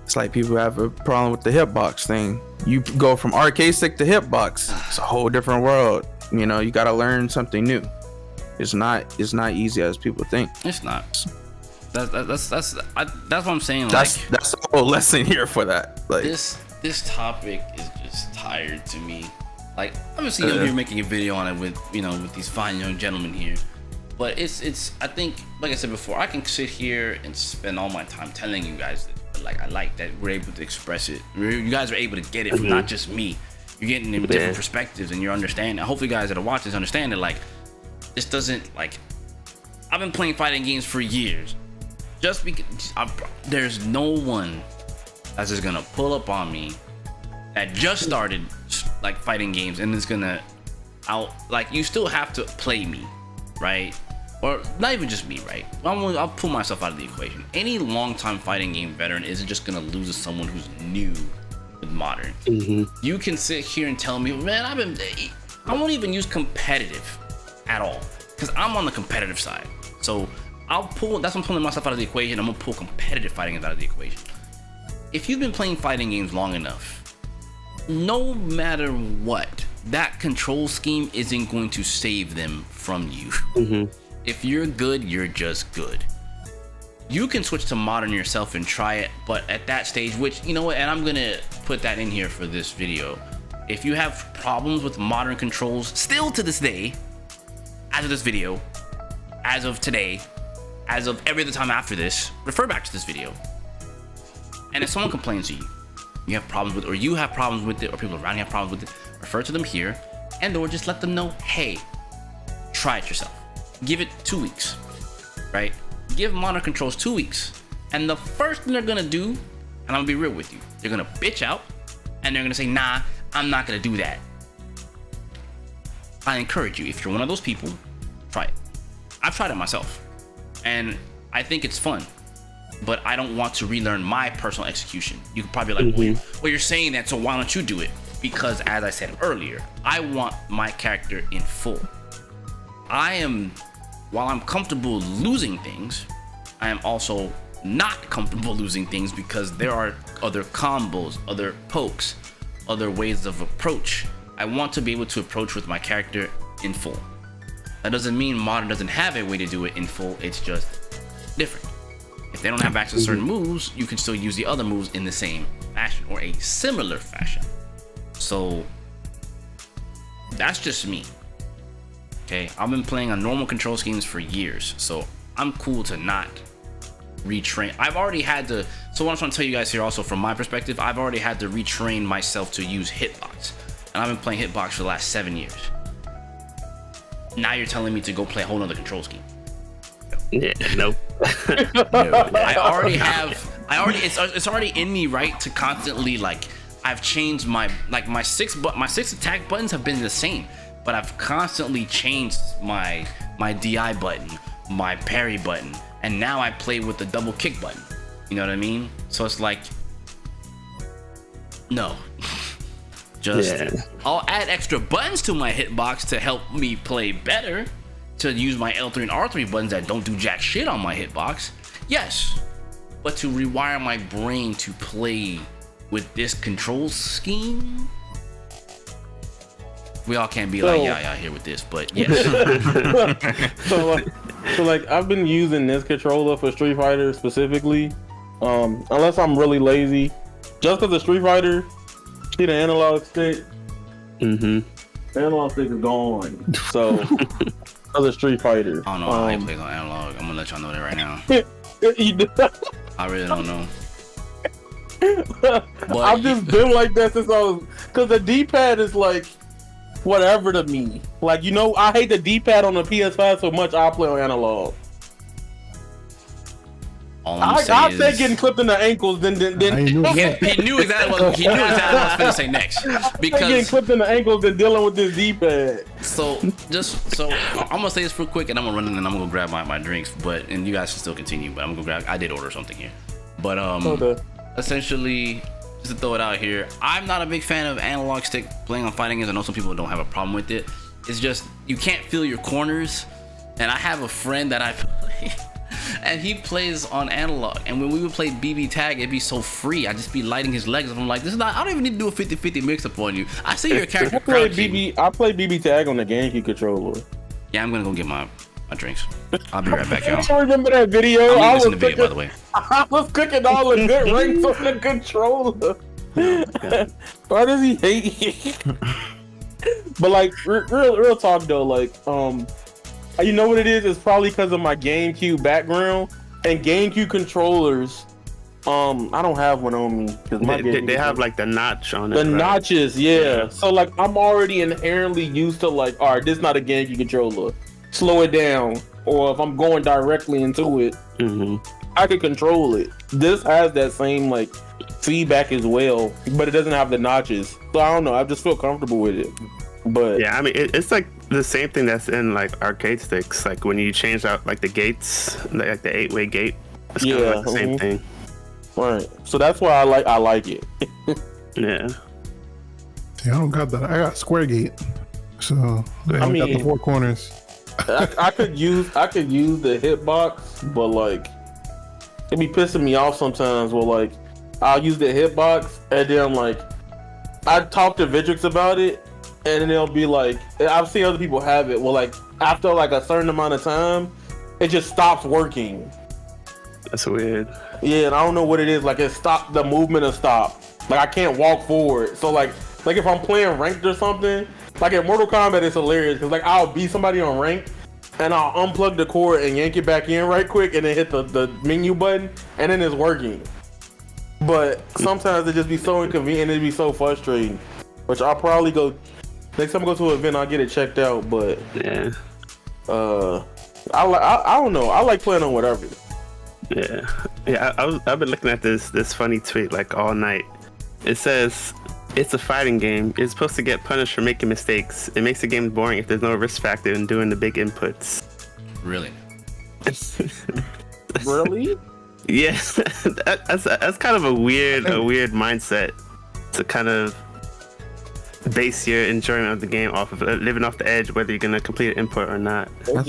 It's like people have a problem with the hitbox thing. You go from arcade stick to hitbox, it's a whole different world. You got to learn something new. It's not easy as people think. It's not. That's what I'm saying. That's the whole lesson here for that. Like, this topic is just tired to me. Like, obviously I'm here making a video on it with with these fine young gentlemen here, but it's I think, like I said before, I can sit here and spend all my time telling you guys But like I like that we're able to express it. You guys are able to get it from not just me. You're getting in different perspectives, and you're understanding. Hopefully, you guys that are watching this understand that like this doesn't like. I've been playing fighting games for years. Just because there's no one that's just gonna pull up on me that just started like fighting games and is gonna like you still have to play me, right? Or not even just me, right? I'll pull myself out of the equation. Any long-time fighting game veteran isn't just gonna lose to someone who's new with modern. You can sit here and tell me, man, I won't even use competitive at all because I'm on the competitive side. So that's why I'm pulling myself out of the equation. I'm gonna pull competitive fighting games out of the equation. If you've been playing fighting games long enough, no matter what, that control scheme isn't going to save them from you. If you're good, you're just good. You can switch to modern yourself and try it, but at that stage, which, you know what, and I'm gonna put that in here for this video. If you have problems with modern controls, still to this day, as of this video, as of today, as of every other time after this, refer back to this video. And if someone complains to you, you have problems with, or you have problems with it, or people around you have problems with it, refer to them here, and or just let them know, hey, try it yourself. Give it 2 weeks, right? Give modern controls 2 weeks, and the first thing they're gonna do, and I'm gonna be real with you, they're gonna bitch out, and they're gonna say, nah, I'm not gonna do that. I encourage you, if you're one of those people, try it. I've tried it myself, and I think it's fun, but I don't want to relearn my personal execution. You could probably be like, well, you're saying that, so why don't you do it? Because as I said earlier, I want my character in full. While I'm comfortable losing things, I am also not comfortable losing things because there are other combos, other pokes, other ways of approach. I want to be able to approach with my character in full. That doesn't mean modern doesn't have a way to do it in full, it's just different. If they don't have access to certain moves, you can still use the other moves in the same fashion or a similar fashion. So that's just me. Okay, I've been playing on normal control schemes for years, so I'm cool to not retrain. I've already had to, so what I'm trying to tell you guys here also from my perspective, I've already had to retrain myself to use hitbox. And I've been playing hitbox for the last 7 years. Now you're telling me to go play a whole nother control scheme. Yeah, nope. No. It's already in me, right, to constantly like, I've changed my six attack buttons have been the same. But I've constantly changed my DI button, my parry button, and now I play with the double kick button. You know what I mean? So it's like, no. I'll add extra buttons to my hitbox to help me play better, to use my L3 and R3 buttons that don't do jack shit on my hitbox. Yes, but to rewire my brain to play with this control scheme, we all can't be like, yeah, here with this, but yes. so like I've been using this controller for Street Fighter specifically, unless I'm really lazy. Just because the Street Fighter, see the analog stick? The analog stick is gone. So other Street Fighter. I don't know how he plays on analog. I'm gonna let y'all know that right now. I really don't know. But I've just been like that since I was, because the D-pad is like whatever to me. Like, you know, I hate the D-pad on the PS5 so much I play on analog. I said getting clipped in the ankles, then he knew exactly what I was going to say next. Because getting clipped in the ankles and dealing with this D-pad. So I'm gonna say this real quick, and I'm gonna run in and I'm gonna go grab my drinks. And you guys can still continue. But I'm gonna grab. I did order something here, but essentially, just to throw it out here, I'm not a big fan of analog stick playing on fighting games. I know some people don't have a problem with it. It's just you can't feel your corners. And I have a friend that I play, and he plays on analog. And when we would play BB tag, it'd be so free. I'd just be lighting his legs up. I'm like, this is not. I don't even need to do a 50-50 mix up on you. I see your character. I play BB tag on the GameCube controller. Yeah, I'm gonna go get my drinks. I'll be right back, y'all. I remember that video. I was cooking, the video, by the way. I was cooking all the good rings on the controller. Why does he hate you? But like, real talk though, like, you know what it is? It's probably because of my GameCube background, and GameCube controllers I don't have one on me because They have like the notch on it. the right? notches, yeah. So like I'm already inherently used to like, all right, this is not a GameCube controller. Slow it down, or if I'm going directly into it, I can control it. This has that same like feedback as well, but it doesn't have the notches. So I don't know. I just feel comfortable with it. But Yeah, I mean, it's like the same thing that's in like arcade sticks. Like when you change out like the gates, like the 8-way gate. It's kind of like the same thing. right. So that's why I like it. Yeah. See, I don't got that. I got Square Gate, so I got the 4 corners. I could use the hitbox, but like it be pissing me off sometimes. Where like I'll use the hitbox and then like I talk to Vidrix about it, and then they'll be like, I've seen other people have it. Well, like after like a certain amount of time, it just stops working. That's weird. Yeah, and I don't know what it is. Like it stopped, the movement has stopped. Like I can't walk forward. So like if I'm playing ranked or something, like in Mortal Kombat, it's hilarious because like I'll beat somebody on ranked and I'll unplug the cord and yank it back in right quick and then hit the menu button and then it's working. But sometimes it just be so inconvenient, it'd be so frustrating. Which I'll probably go next time I go to an event, I'll get it checked out. But Yeah. I don't know. I like playing on whatever. Yeah. I've been looking at this funny tweet like all night. It says, "It's a fighting game. It's supposed to get punished for making mistakes. It makes the game boring if there's no risk factor in doing the big inputs." Really? Really? Yes, that's kind of a weird mindset to kind of base your enjoyment of the game off of living off the edge, whether you're gonna complete an input or not. I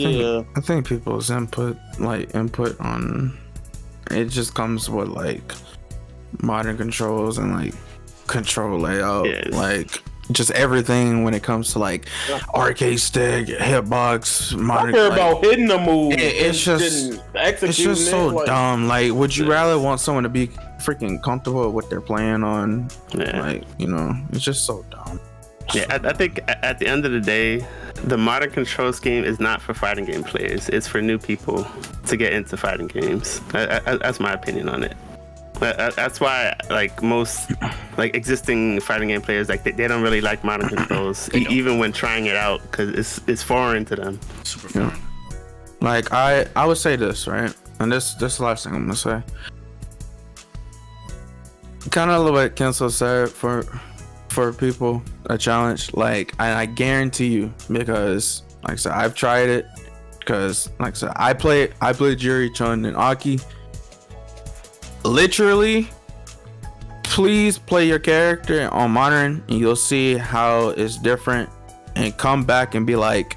think people's input on it just comes with like modern controls and like control layout, like just everything when it comes to like arcade stick, hitbox, modern. I care about hitting the move. It's just so like, dumb. Like, would you rather want someone to be freaking comfortable with what they're playing on? Yeah. Like, it's just so dumb. Yeah, I think at the end of the day, the modern control scheme is not for fighting game players. It's for new people to get into fighting games. That's my opinion on it. That's why like most like existing fighting game players, like they don't really like modern controls, even when trying it out, because it's foreign to them. Super foreign. Like I would say this, right? And this is the last thing I'm gonna say. Kind of what Kensou said for people a challenge. Like I guarantee you, because like I said, I've tried it. Because like I said, I played Yuri, Chun, and Aki. Literally, please play your character on modern and you'll see how it's different, and come back and be like,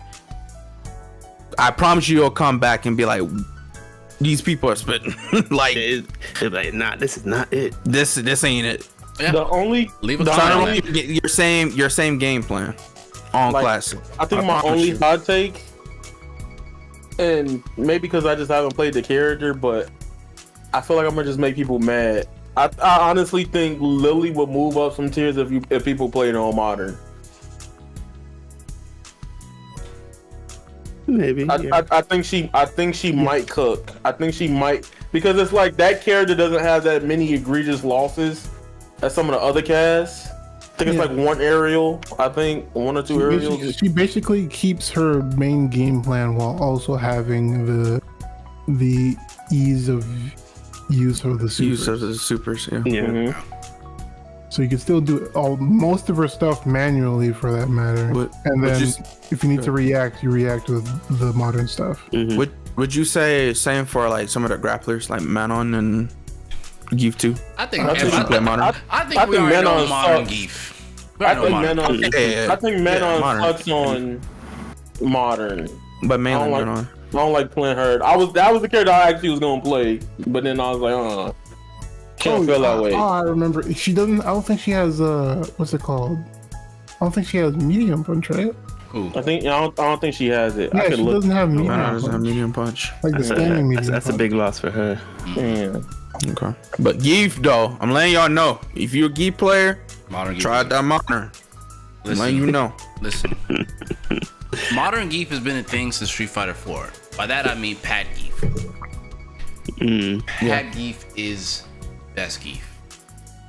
I promise you'll come back and be like, these people are spitting. Like, it's like, nah, this is not it. This ain't it. Yeah. The only Leave it Trying to get your same game plan on like, classic. I think my only hot take, and maybe because I just haven't played the character, but I feel like I'm gonna just make people mad. I honestly think Lily would move up some tiers if people played on modern. Maybe. I think she might cook. I think she might, because it's like that character doesn't have that many egregious losses as some of the other casts. I think it's like one aerial. I think one or two aerials. She basically keeps her main game plan while also having the ease of use of the supers. Yeah. Mm-hmm. So you can still do most of her stuff manually, for that matter. And then if you need to react, you react with the modern stuff. Mm-hmm. Would you say same for like some of the grapplers like Manon and Geef too? I think we are on modern Geef. I think Manon sucks on modern. But mainly Manon. I don't like playing her. That was the character I actually was gonna play, but then I was like, can't feel that way. Oh, I remember. She doesn't. I don't think she has what's it called? I don't think she has medium punch, right? Ooh. I don't think she has it. Yeah, she doesn't have medium Manon punch. doesn't have medium punch. Like the standing medium. That's a big loss for her. Yeah. Okay. But Geef though, I'm letting y'all know, if you're a Geef player, try out that modern. I'm letting you know. Listen. Modern Geef has been a thing since Street Fighter 4. By that I mean Pat Geef. Pat Geef is That's Keith.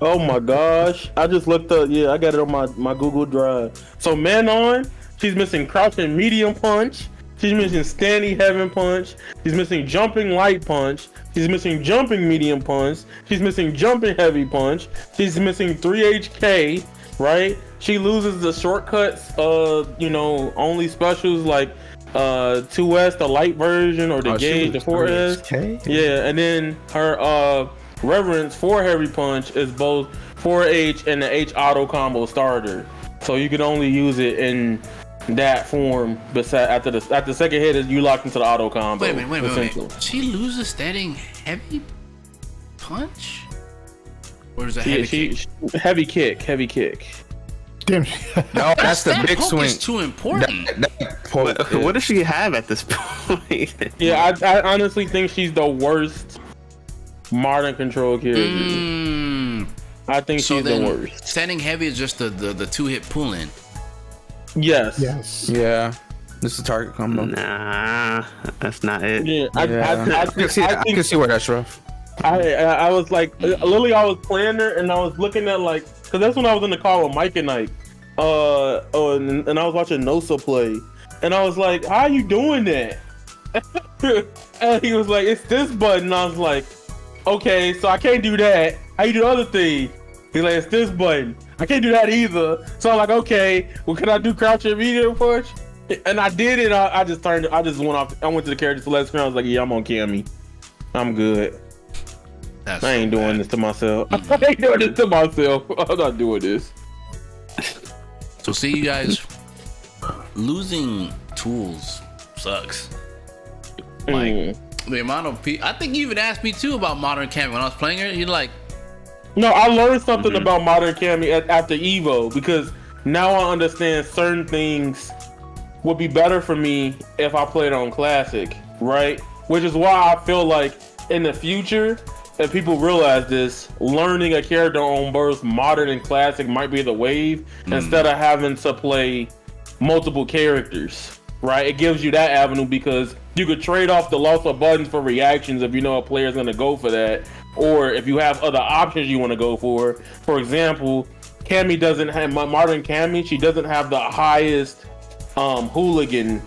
Oh my gosh. I just looked up. Yeah, I got it on my Google Drive. So Manon, she's missing crouching medium punch. She's missing standing heaven punch. She's missing jumping light punch. She's missing jumping medium punch. She's missing jumping heavy punch. She's missing 3HK, right? She loses the shortcuts, only specials like 2S, the light version, or the gauge, the 4S. 3HK? Yeah, and then her reverence for heavy punch is both 4H and the H auto combo starter. So you can only use it in that form. Besides, after the second hit, is you locked into the auto combo. Wait a minute. She loses standing heavy punch, or is it heavy kick? Heavy kick. Damn. No, that's the That big poke swing. is too important. What does she have at this point? Yeah, I honestly think she's the worst modern control character. I think she's the worst. Standing heavy is just the 2-hit pull-in. Yes. Yeah. This is target combo. Nah, that's not it. Yeah, I can see where that's rough. I was like, Lily, I was playing her and I was looking at like, cause that's when I was in the car with Mike and Ike, and I was watching Nosa play, and I was like, how are you doing that? And he was like, it's this button. And I was like, okay, so I can't do that. How you do the other thing? He's like, it's this button. I can't do that either. So I'm like, okay, well, can I do crouch and medium push? And I did it. I just went off. I went to the character select screen. I was like, yeah, I'm on Cammy. I'm good. I ain't doing this to myself. I ain't doing this to myself. I'm not doing this. So see, you guys, losing tools sucks. Like the amount of people. I think you even asked me too about Modern Cammy when I was playing her. You're like, no, I learned something about Modern Cammy after Evo, because now I understand certain things would be better for me if I played on Classic, right? Which is why I feel like in the future, if people realize this, learning a character on both Modern and Classic might be the wave, instead of having to play multiple characters, right? It gives you that avenue because you could trade off the loss of buttons for reactions if you know a player's gonna go for that, or if you have other options you want to go for. For example, Cammy doesn't have Modern Cammy. She doesn't have the highest hooligan,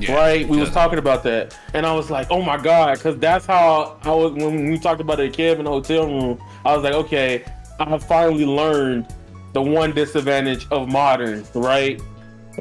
right? We was talking about that, and I was like, oh my god, because that's how I was when we talked about it at Kev in the hotel room. I was like, okay, I finally learned the one disadvantage of Modern, right?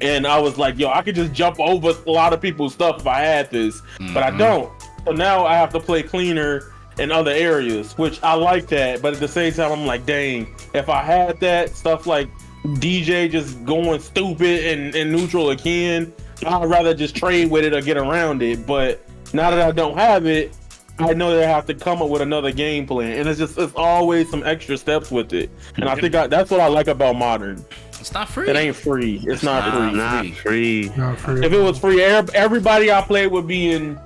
And I was like, yo, I could just jump over a lot of people's stuff if I had this, but I don't. So now I have to play cleaner in other areas, which I like that. But at the same time, I'm like, dang, if I had that stuff like DJ just going stupid and neutral again, I'd rather just trade with it or get around it. But now that I don't have it, I know that I have to come up with another game plan, and it's always some extra steps with it. And I think that's what I like about Modern. it's not free. It ain't free. It's not free. Not free. Not free. If it was free, everybody I played would be in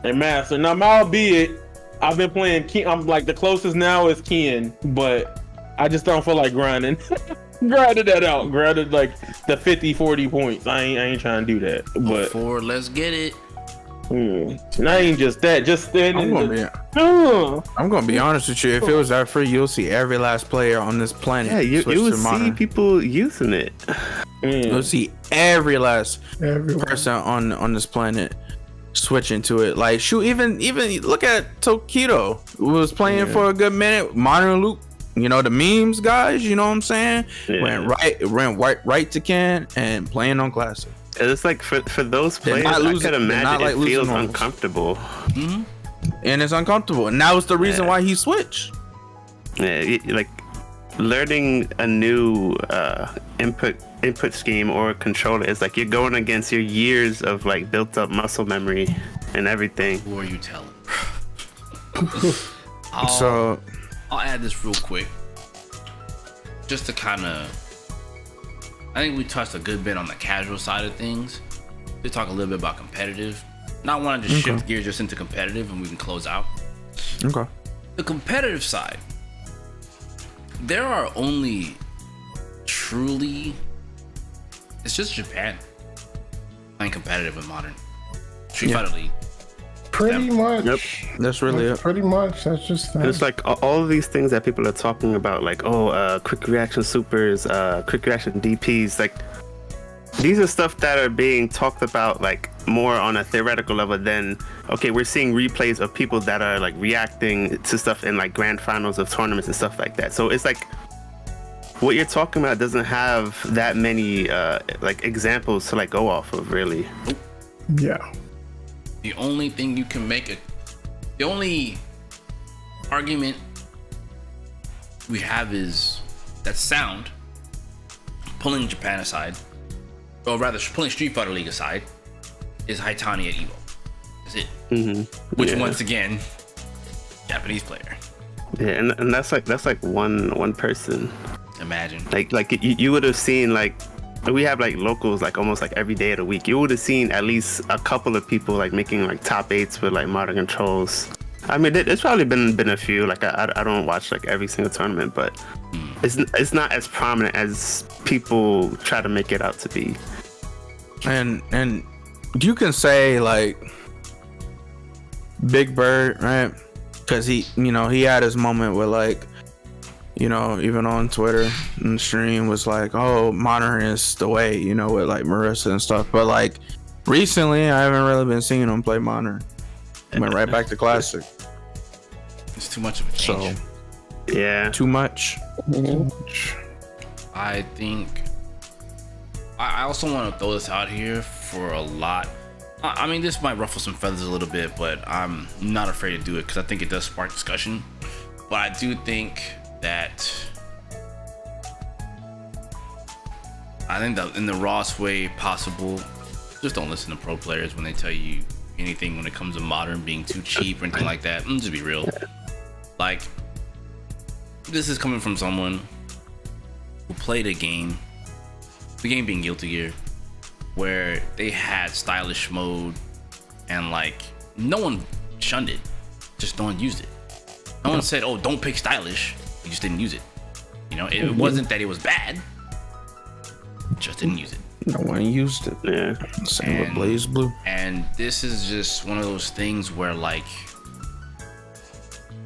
Master. Now, albeit I've been playing Ken. I'm like, the closest now is Ken, but I just don't feel like grinding. Grinded that out. Grinded like the 50-40 points. I ain't trying to do that. But Before, let's get it. not even just that. Just standing. I'm gonna be honest with you. If it was that free, you'll see every last player on this planet. Yeah, you switch would to see Modern. people using it. You'll see every last Everyone. person on this planet switching to it. Like, shoot, even look at Tokido, who was playing for a good minute. Modern Luke, you know, the memes guys, you know what I'm saying? Yeah. Went right to Ken and playing on Classic. It's like for those They're players, not I losing- could they're not imagine like it losing feels normals. uncomfortable. And it's uncomfortable. And that was the reason why he switched. Yeah, like learning a new input scheme or controller is like you're going against your years of like built up muscle memory and everything. Who are you telling? So I'll add this real quick, just to kind of. I think we touched a good bit on the casual side of things. To talk a little bit about competitive. Now I want to just shift gears just into competitive, and we can close out. okay. The competitive side. There are only truly. It's just Japan playing competitive in Modern Street Fighter League. Pretty much. Yep. That's really it. Pretty much. That's just that. And it's like all of these things that people are talking about, like quick reaction supers, quick reaction DPs, like these are stuff that are being talked about like more on a theoretical level than okay, we're seeing replays of people that are like reacting to stuff in like grand finals of tournaments and stuff like that. So it's like what you're talking about doesn't have that many like examples to like go off of, really. Yeah. The only thing you can make the only argument we have is that sound, pulling Japan aside, or rather pulling Street Fighter League aside, is Haitani at Evo. That's it. Mm-hmm. Which once again, Japanese player. Yeah, and that's like one person. Imagine. Like you would have seen like we have like locals like almost like every day of the week. You would have seen at least a couple of people like making like top 8s with like modern controls. I mean, there's probably been a few. Like I don't watch like every single tournament, but it's not as prominent as people try to make it out to be. And you can say like Big Bird, right? Because he had his moment with like, even on Twitter and stream was like, oh, modern is the way, with like Marissa and stuff. But like recently, I haven't really been seeing him play modern. I went right back to classic. It's too much of a change. So Yeah. too much. I think I also want to throw this out here for a lot. I mean, this might ruffle some feathers a little bit, but I'm not afraid to do it because I think it does spark discussion. But I do think that in the rawest way possible, just don't listen to pro players when they tell you anything when it comes to modern being too cheap or anything like that. Just be real. Like, this is coming from someone who played a game, the game being Guilty Gear, where they had stylish mode and like no one shunned it, just no one used it. No one said, oh, don't pick stylish. You just didn't use it. It wasn't that it was bad, just didn't use it. No one used it. Yeah. Same with Blaze Blue. And this is just one of those things where like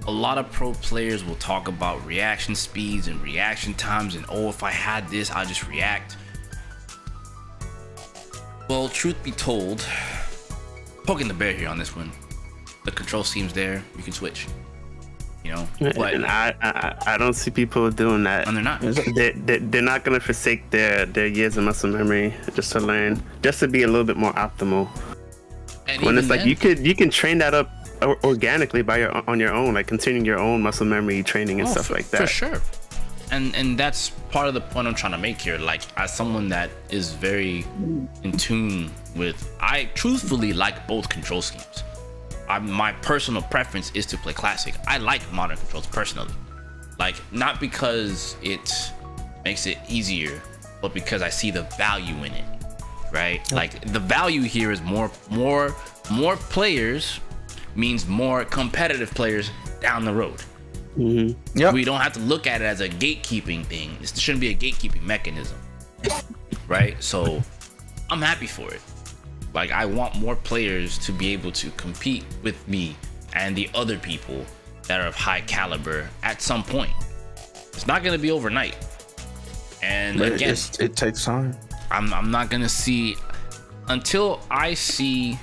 a lot of pro players will talk about reaction speeds and reaction times and if I had this, I'll just react. Well, truth be told, poking the bear here on this one, the control scheme's there, you can switch. But And I don't see people doing that. and they're not. They're not gonna forsake their years of muscle memory just to learn, just to be a little bit more optimal. And When even it's like then- you can train that up organically on your own, like continuing your own muscle memory training and stuff like that. For sure. And that's part of the point I'm trying to make here. Like, as someone that is very in tune with, I truthfully like both control schemes. My personal preference is to play classic. I like modern controls personally. Like, not because it makes it easier, but because I see the value in it, right? Like, the value here is more players means more competitive players down the road. Yep. We don't have to look at it as a gatekeeping thing. This shouldn't be a gatekeeping mechanism, right? So I'm happy for it. Like, I want more players to be able to compete with me and the other people that are of high caliber at some point. It's not going to be overnight. And again, it takes time. I'm not going to see until I see,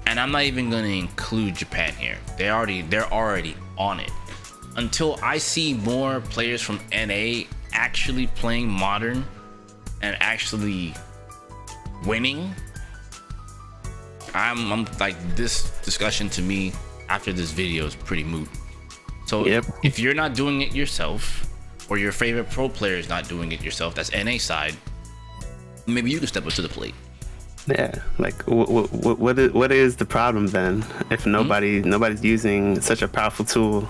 and I'm not even going to include Japan here. They're already on it. Until I see more players from NA actually playing modern and actually winning, I'm like, this discussion to me after this video is pretty moot. So if you're not doing it yourself, or your favorite pro player is not doing it yourself, that's NA side, maybe you can step up to the plate. Yeah, like what is the problem then if nobody's using such a powerful tool?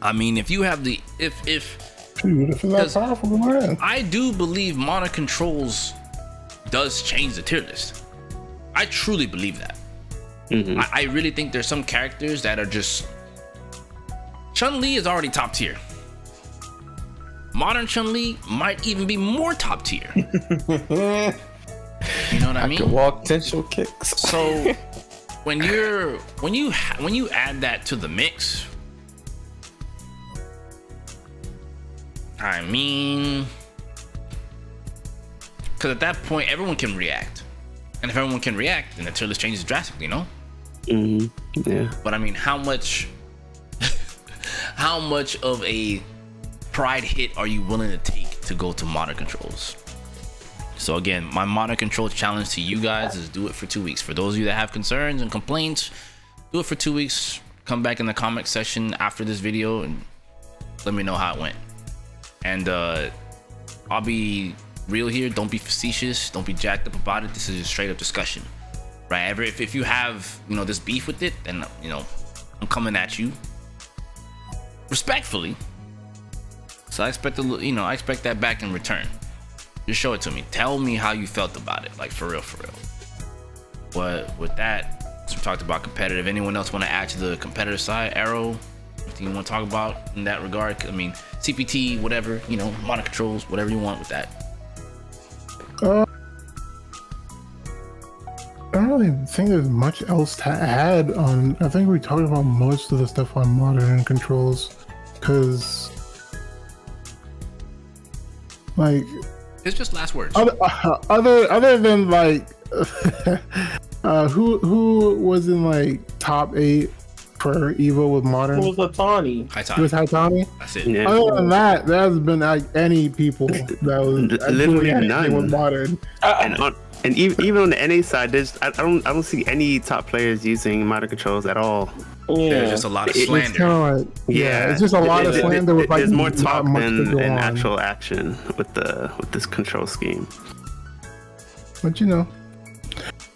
I mean, if you have the if It's not powerful, man. I do believe modern controls does change the tier list. I truly believe that. I really think there's some characters that are just, Chun-Li is already top tier. Modern Chun-Li might even be more top tier. You know what I mean? Can walk 10 kicks. So when you add that to the mix, I mean, because at that point everyone can react, and if everyone can react, then the tier list changes drastically, no? Yeah. But I mean, how much of a pride hit are you willing to take to go to modern controls? So again, my modern control challenge to you guys is do it for 2 weeks. For those of you that have concerns and complaints, do it for 2 weeks. Come back in the comment section after this video and let me know how it went. And I'll be real here. Don't be facetious. Don't be jacked up about it. This is a straight up discussion, right? If you have, you know, this beef with it, then, you know, I'm coming at you respectfully. So I expect I expect that back in return. Just show it to me. Tell me how you felt about it, like for real. But with that, so we talked about competitive. Anyone else want to add to the competitive side? Arrow, anything you want to talk about in that regard? I mean, CPT, whatever, you know, modern controls, whatever you want with that. I don't really think there's much else to add on. I think we talked about most of the stuff on modern controls, because like It's just last words. other than like who was in like top 8 for Evo with modern? It was Atani. It was Haitani. That's it. Yeah. Other than that, there has been like any people that was Literally doing anything none. with modern. And even on the NA side, I don't see any top players using modern controls at all. There's just a lot of It's slander. kind of like it's just a lot of slander with like there's more not talk much to than go on. actual action with this control scheme. But you know,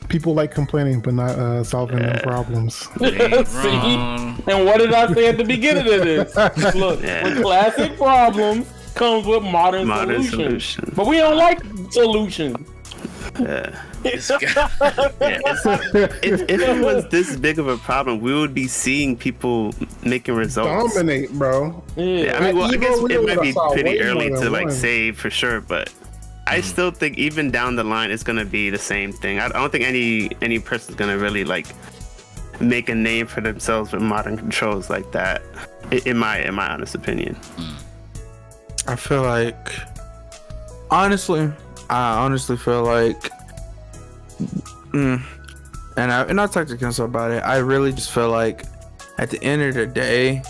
people like complaining but not solving their problems. Ain't See? wrong. And what did I say at the beginning of this? Look, with classic problems comes with modern solutions. But we don't like solutions. Yeah. This guy. Yeah, if it was this big of a problem, we would be seeing people making results. Dominate, bro. Yeah, I mean, well, I Evo, guess we it might would've be saw pretty way early more to than like one. say for sure, but I still think even down the line, it's gonna be the same thing. I don't think any person's gonna really like make a name for themselves with modern controls like that. In my honest opinion. I feel like, I honestly feel like, and I talked to Kenzo about it. I really just feel like at the end of the day,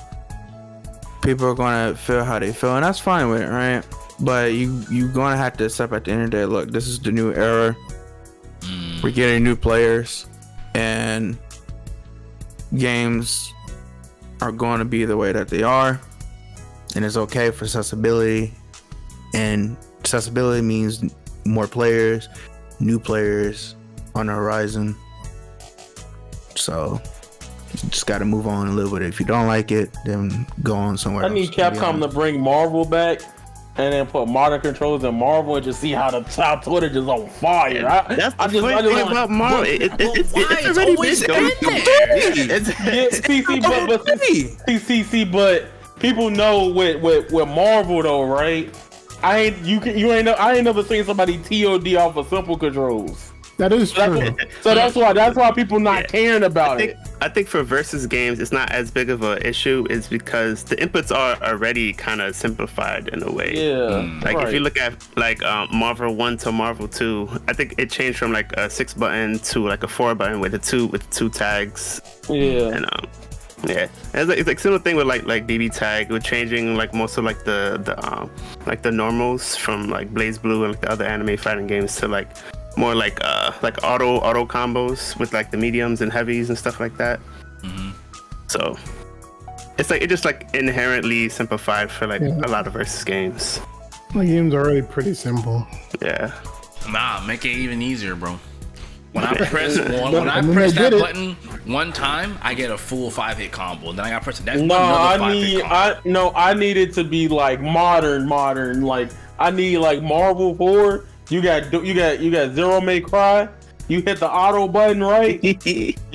people are gonna feel how they feel, and that's fine with it, right? But you gonna have to accept at the end of the day. Look, this is the new era. We're getting new players, and games are going to be the way that they are, and it's okay for accessibility. And accessibility means more players, new players on the horizon. So you just got to move on a little bit. If you don't like it, then go on somewhere I else. need Capcom to bring Marvel back and then put modern controls in Marvel and just see how the top Twitter just on fire. That's the funny thing about Marvel. It's already always been been CC, but people know with Marvel though, right? I ain't never seen somebody TOD off of simple controls. That is true. So that's why people not caring about it. I think for versus games, it's not as big of an issue. Is because the inputs are already kind of simplified in a way. Yeah. Like if you look at like Marvel 1 to Marvel 2, I think it changed from like a 6 button to like a 4 button with two tags. Yeah. And it's like similar thing with like BB tag. We're changing like most of like the normals from like Blaze Blue and like the other anime fighting games to like more like auto combos with like the mediums and heavies and stuff like that. So it's like it just like inherently simplified for like a lot of versus games. The game's already pretty simple. Yeah. Nah, make it even easier, bro. When I press then press they that did it. button one time, I get a full 5-hit combo. Then I got to press that No, button, another 5-hit combo. I need it to be like modern. Like I need like Marvel 4. You got Zero May Cry. You hit the auto button, right? You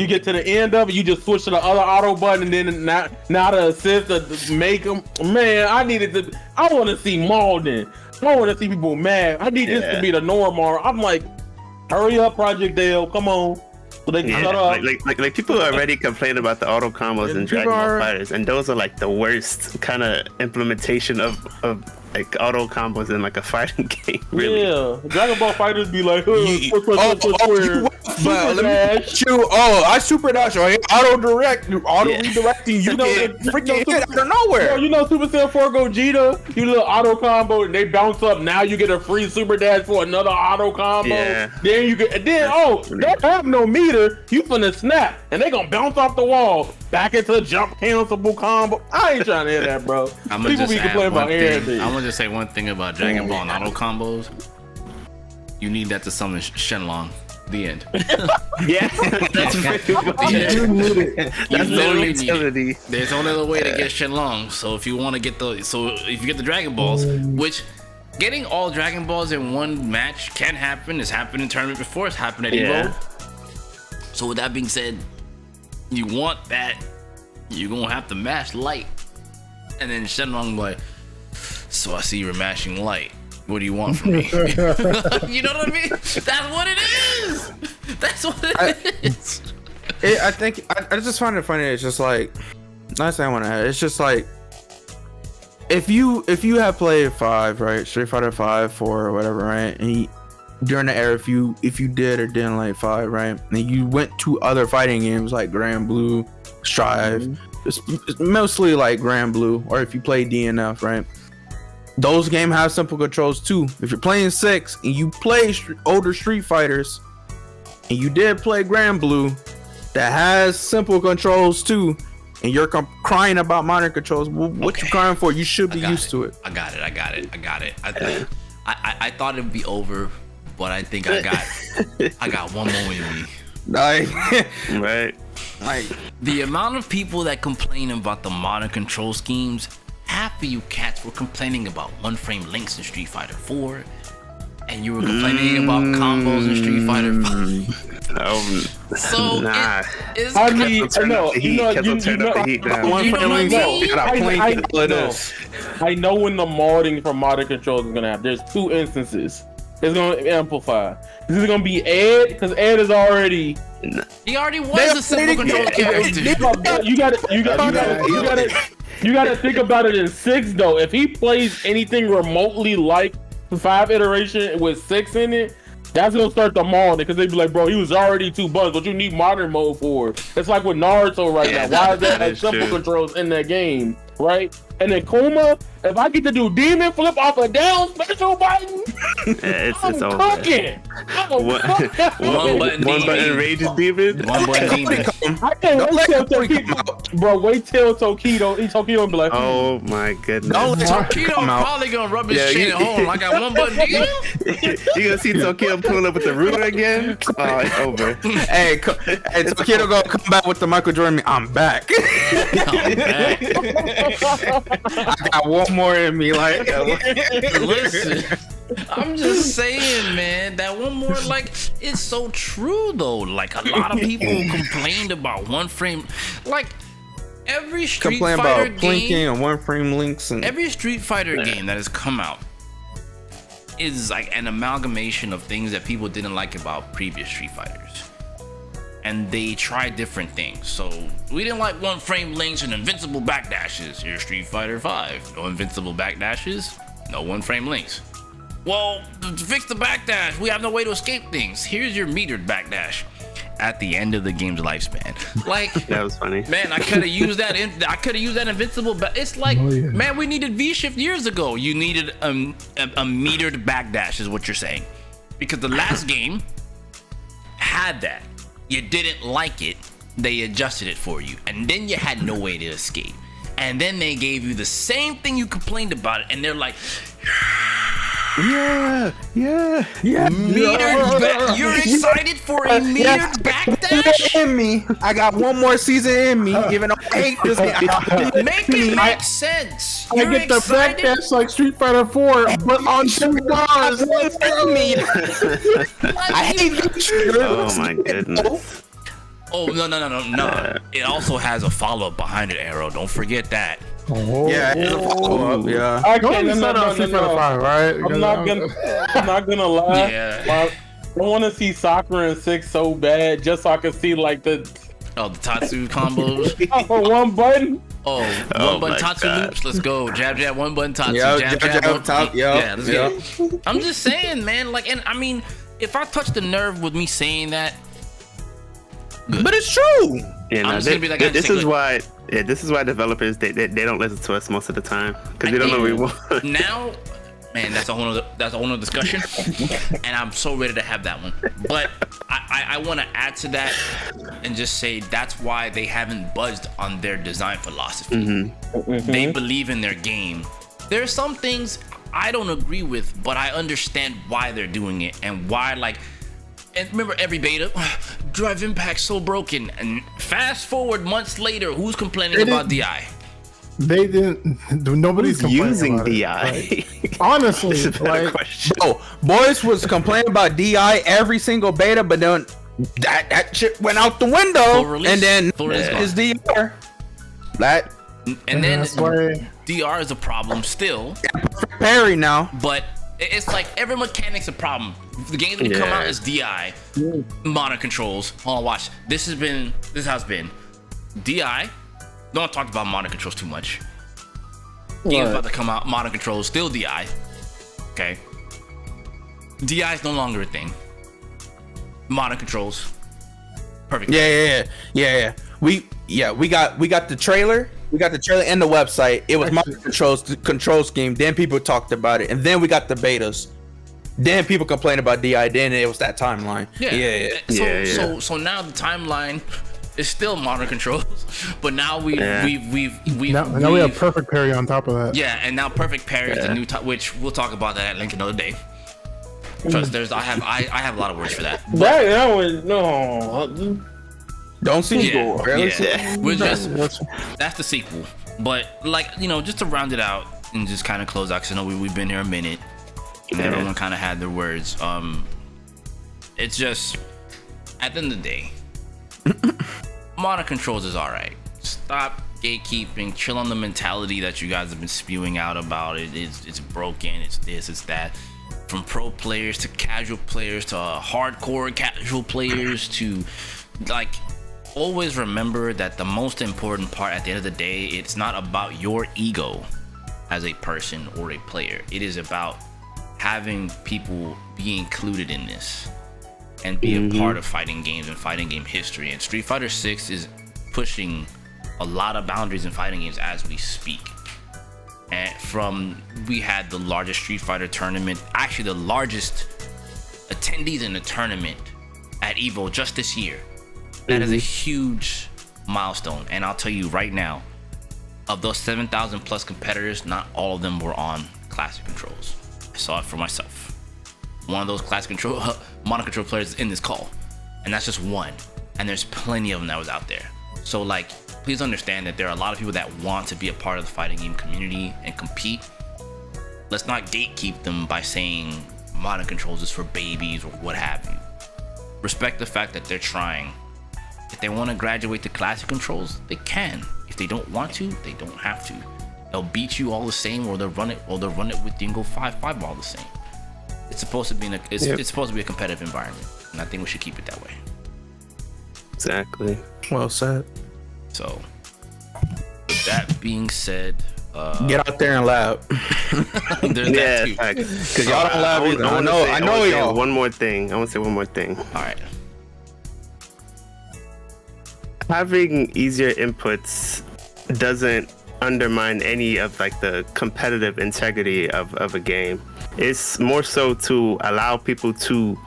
get to the end of it, you just switch to the other auto button, and then now the assist to make them. Man, I want to see Malden. I want to see people mad. I need this to be the norm. I'm like, hurry up, Project Dale. Come on. So they can Yeah, shut up. like people already complain about the auto combos in Dragon Ball Fighters, and those are like the worst kind of implementation of like auto combos in like a fighting game. Really. Yeah, Dragon Ball Fighters be like, I super dash or auto redirecting. You know, freaking hit out of nowhere. Yo, you know Super Saiyan 4 Gogeta, you little auto combo, and they bounce up. Now you get a free super dash for another auto combo. Yeah. Then you get, they don't have no meter. You finna snap, and they gonna bounce off the wall back into jump cancelable combo. I ain't trying to hear that, bro. People be complaining about everything. I'm gonna just say one thing about Dragon Ball and auto combos. You need that to summon Shenlong. The end. Yeah, that's pretty much it. You need it. That's You the literally utility. need it. There's only other way to get Shenlong. So if you want to get if you get the Dragon Balls, which getting all Dragon Balls in one match can happen. It's happened in tournament before. It's happened at Yeah. Evo. So with that being said, you want that, you're gonna have to mash light. And then Shenlong like, so I see you were mashing light. What do you want from me? You know what I mean? That's what it is. That's what it is. I think I just find it funny. It's just like, last thing I want to add. It's just like, if you have played 5, right, Street Fighter 5, 4, or whatever, right, and during the era, if you did or didn't like 5, right, and you went to other fighting games like Grand Blue, Strive, it's mostly like Grand Blue, or if you play DNF, right. Those games have simple controls too. If you're playing 6 and you play older Street Fighters, and you did play Grand Blue, that has simple controls too, and you're crying about modern controls, what you crying for? You should be used to it. I got it. I thought it'd be over, but I think I got one more in me. Like, Right. like The amount of people that complain about the modern control schemes, half of you cats were complaining about one frame links in Street Fighter 4, and you were complaining about combos in Street Fighter 5. So Nah. it's I mean, Turn up the heat. Kessel, turn up the heat down. one You know frame what I links. mean? You gotta play I know when the modding for modern controls is gonna happen. There's 2 instances. It's gonna amplify. This is gonna be Ed, because Ed is already. he already was a simple control character. You gotta think about it in 6 though. If he plays anything remotely like the 5 iteration with 6 in it, that's gonna start the modding, because they be like, bro, he was already $2, but you need modern mode for it. It's like with Naruto right now. Why is there like simple controls in that game, right? And then Kuma, if I get to do demon flip off a down special button, It's I'm over. cooking. One button rages demon. One button demon. I can't Don't wait let till Toki come Tokido, bro. Wait till Tokido be like, Oh my goodness. Don't let Toki Keto come out. probably gonna rub his Yeah, chin you- at home. I got one button demon. You gonna see Tokyo pull up with the ruler again? Oh, it's over. Hey, Tokido gonna come back with the Michael Jordan. I'm back. I got one more in me. Like, Listen, I'm just saying, man, that one more, like, it's so true though. Like, a lot of people complained about one frame, like every Street complain Fighter about blinking game, and one frame links and every Street Fighter game that has come out is like an amalgamation of things that people didn't like about previous Street Fighters. And they try different things. So we didn't like one frame links and invincible backdashes. Here's Street Fighter 5. No invincible backdashes, no one frame links. Well, to fix the backdash, we have no way to escape things. Here's your metered backdash at the end of the game's lifespan. Like, That was funny. man, I could have used that. I could have used that invincible. It's like, man, we needed V shift years ago. You needed a metered backdash, is what you're saying, because the last game had that. You didn't like it, they adjusted it for you, and then you had no way to escape. And then they gave you the same thing you complained about it, and they're like, Yeah. metered you're excited for a metered backdash? in me. I got one more season in me. Even though I hate this game, I got Make it make sense. I You're get the excited. backdash like Street Fighter 4, but on 2 bars. Let's go. I hate this shit. Oh my goodness. Oh, no. It also has a follow-up behind it, Arrow. Don't forget that. Yeah, it's a follow-up. Yeah. I Don't can't. be set on Street Fighter 5, right? I'm not gonna lie. Yeah. want to see soccer in 6 so bad, just so I can see like the Tatsu combos. one button. Oh, one button Tatsu loops. Let's go. Jab, jab, one button Tatsu. Yo, Jab, jab, one. top. Yeah, let's go. I'm just saying, man. Like, and I mean, if I touch the nerve with me saying that, good. But it's true. Yeah, I'm just gonna be like, this is why developers they don't listen to us most of the time because they don't know what we want. Now, man, that's a whole nother discussion, and I'm so ready to have that one. But I want to add to that and just say that's why they haven't budged on their design philosophy. They believe in their game. There are some things I don't agree with, but I understand why they're doing it and why, like. And remember every beta, Drive Impact's so broken. And fast forward months later, who's complaining about DI? They didn't. Nobody's using about DI. Like, honestly, like, Bro, boys was complaining about DI every single beta, but then that shit went out the window, and then it's DR. That and then that's why DR is a problem still. Parry now, but it's like every mechanic's a problem. The games that come out is DI, modern controls. Hold on, watch. This has been DI. No one talked about modern controls too much. Games about to come out, modern controls, still DI. Okay. DI is no longer a thing. Modern controls. Perfect. Yeah. We got the trailer. We got the trailer and the website. It was modern controls, the control scheme. Then people talked about it, and then we got the betas. Then people complained about DI. Then it was that timeline. So now the timeline is still modern controls, but now we have perfect parry on top of that. Yeah, and now perfect parry is the new which we'll talk about that at length another day. Trust, I have a lot of words for that. That was no. Don't see We're just that's the sequel. But like, you know, just to round it out and just kind of close out, because I know we've been here a minute and everyone kind of had their words. It's just at the end of the day, modern controls is all right. Stop gatekeeping. Chill on the mentality that you guys have been spewing out about it. It's broken. It's this. It's that. From pro players to casual players to hardcore casual players to like. Always remember that the most important part at the end of the day, it's not about your ego as a person or a player. It is about having people be included in this and be a part of fighting games and fighting game history. And Street Fighter 6 is pushing a lot of boundaries in fighting games as we speak. And we had the largest Street Fighter tournament, actually the largest attendees in the tournament at EVO just this year. That is a huge milestone. And I'll tell you right now, of those 7,000 plus competitors, not all of them were on classic controls. I saw it for myself. One of those classic control, modern control players is in this call. And that's just one. And there's plenty of them that was out there. So like, please understand that there are a lot of people that want to be a part of the fighting game community and compete. Let's not gatekeep them by saying modern controls is for babies or what have you. Respect the fact that they're trying. If they want to graduate to classic controls, they can. If they don't want to, they don't have to. They'll beat you all the same, or they'll run it with Dingo 5-5 all the same. It's supposed to be it's supposed to be a competitive environment, and I think we should keep it that way. Exactly. Well said. So, with that being said, get out there and lab. There's that too. Because y'all don't lab either. I know y'all. One more thing. I want to say one more thing. All right. Having easier inputs doesn't undermine any of like the competitive integrity of a game. It's more so to allow people to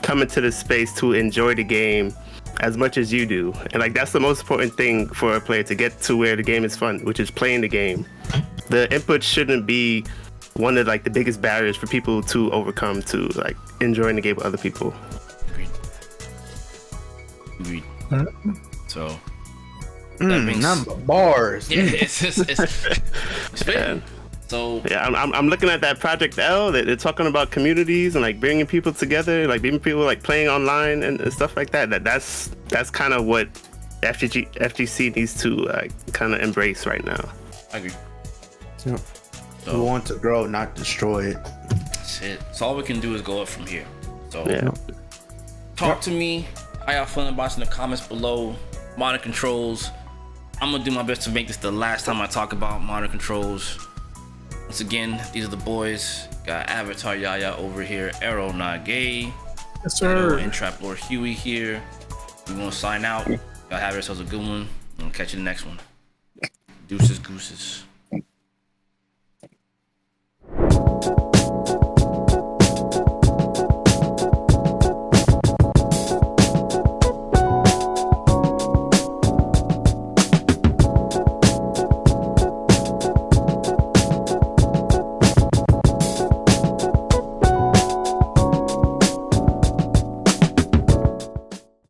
come into the space to enjoy the game as much as you do. And like that's the most important thing for a player, to get to where the game is fun, which is playing the game. The input shouldn't be one of like the biggest barriers for people to overcome to like enjoying the game with other people. Agreed. So that means number bars. Yeah, it's fair. So yeah, I'm looking at that Project L that they're talking about communities and like bringing people together, like bringing people like playing online and stuff like that. That's kind of what FGC needs to kind of embrace right now. I agree. Yeah. So, we want to grow, not destroy it. That's it. So all we can do is go up from here. So yeah. Talk to me. How y'all feeling about us in the comments below? Modern controls. I'm gonna do my best to make this the last time I talk about modern controls. Once again, these are the boys. Got Avatar Yaya over here, Arrow Not Gay, Yes, sir. and Trap Lord Huey here. We gonna sign out. Y'all have yourselves a good one. We'll catch you in the next one. Deuces, gooses.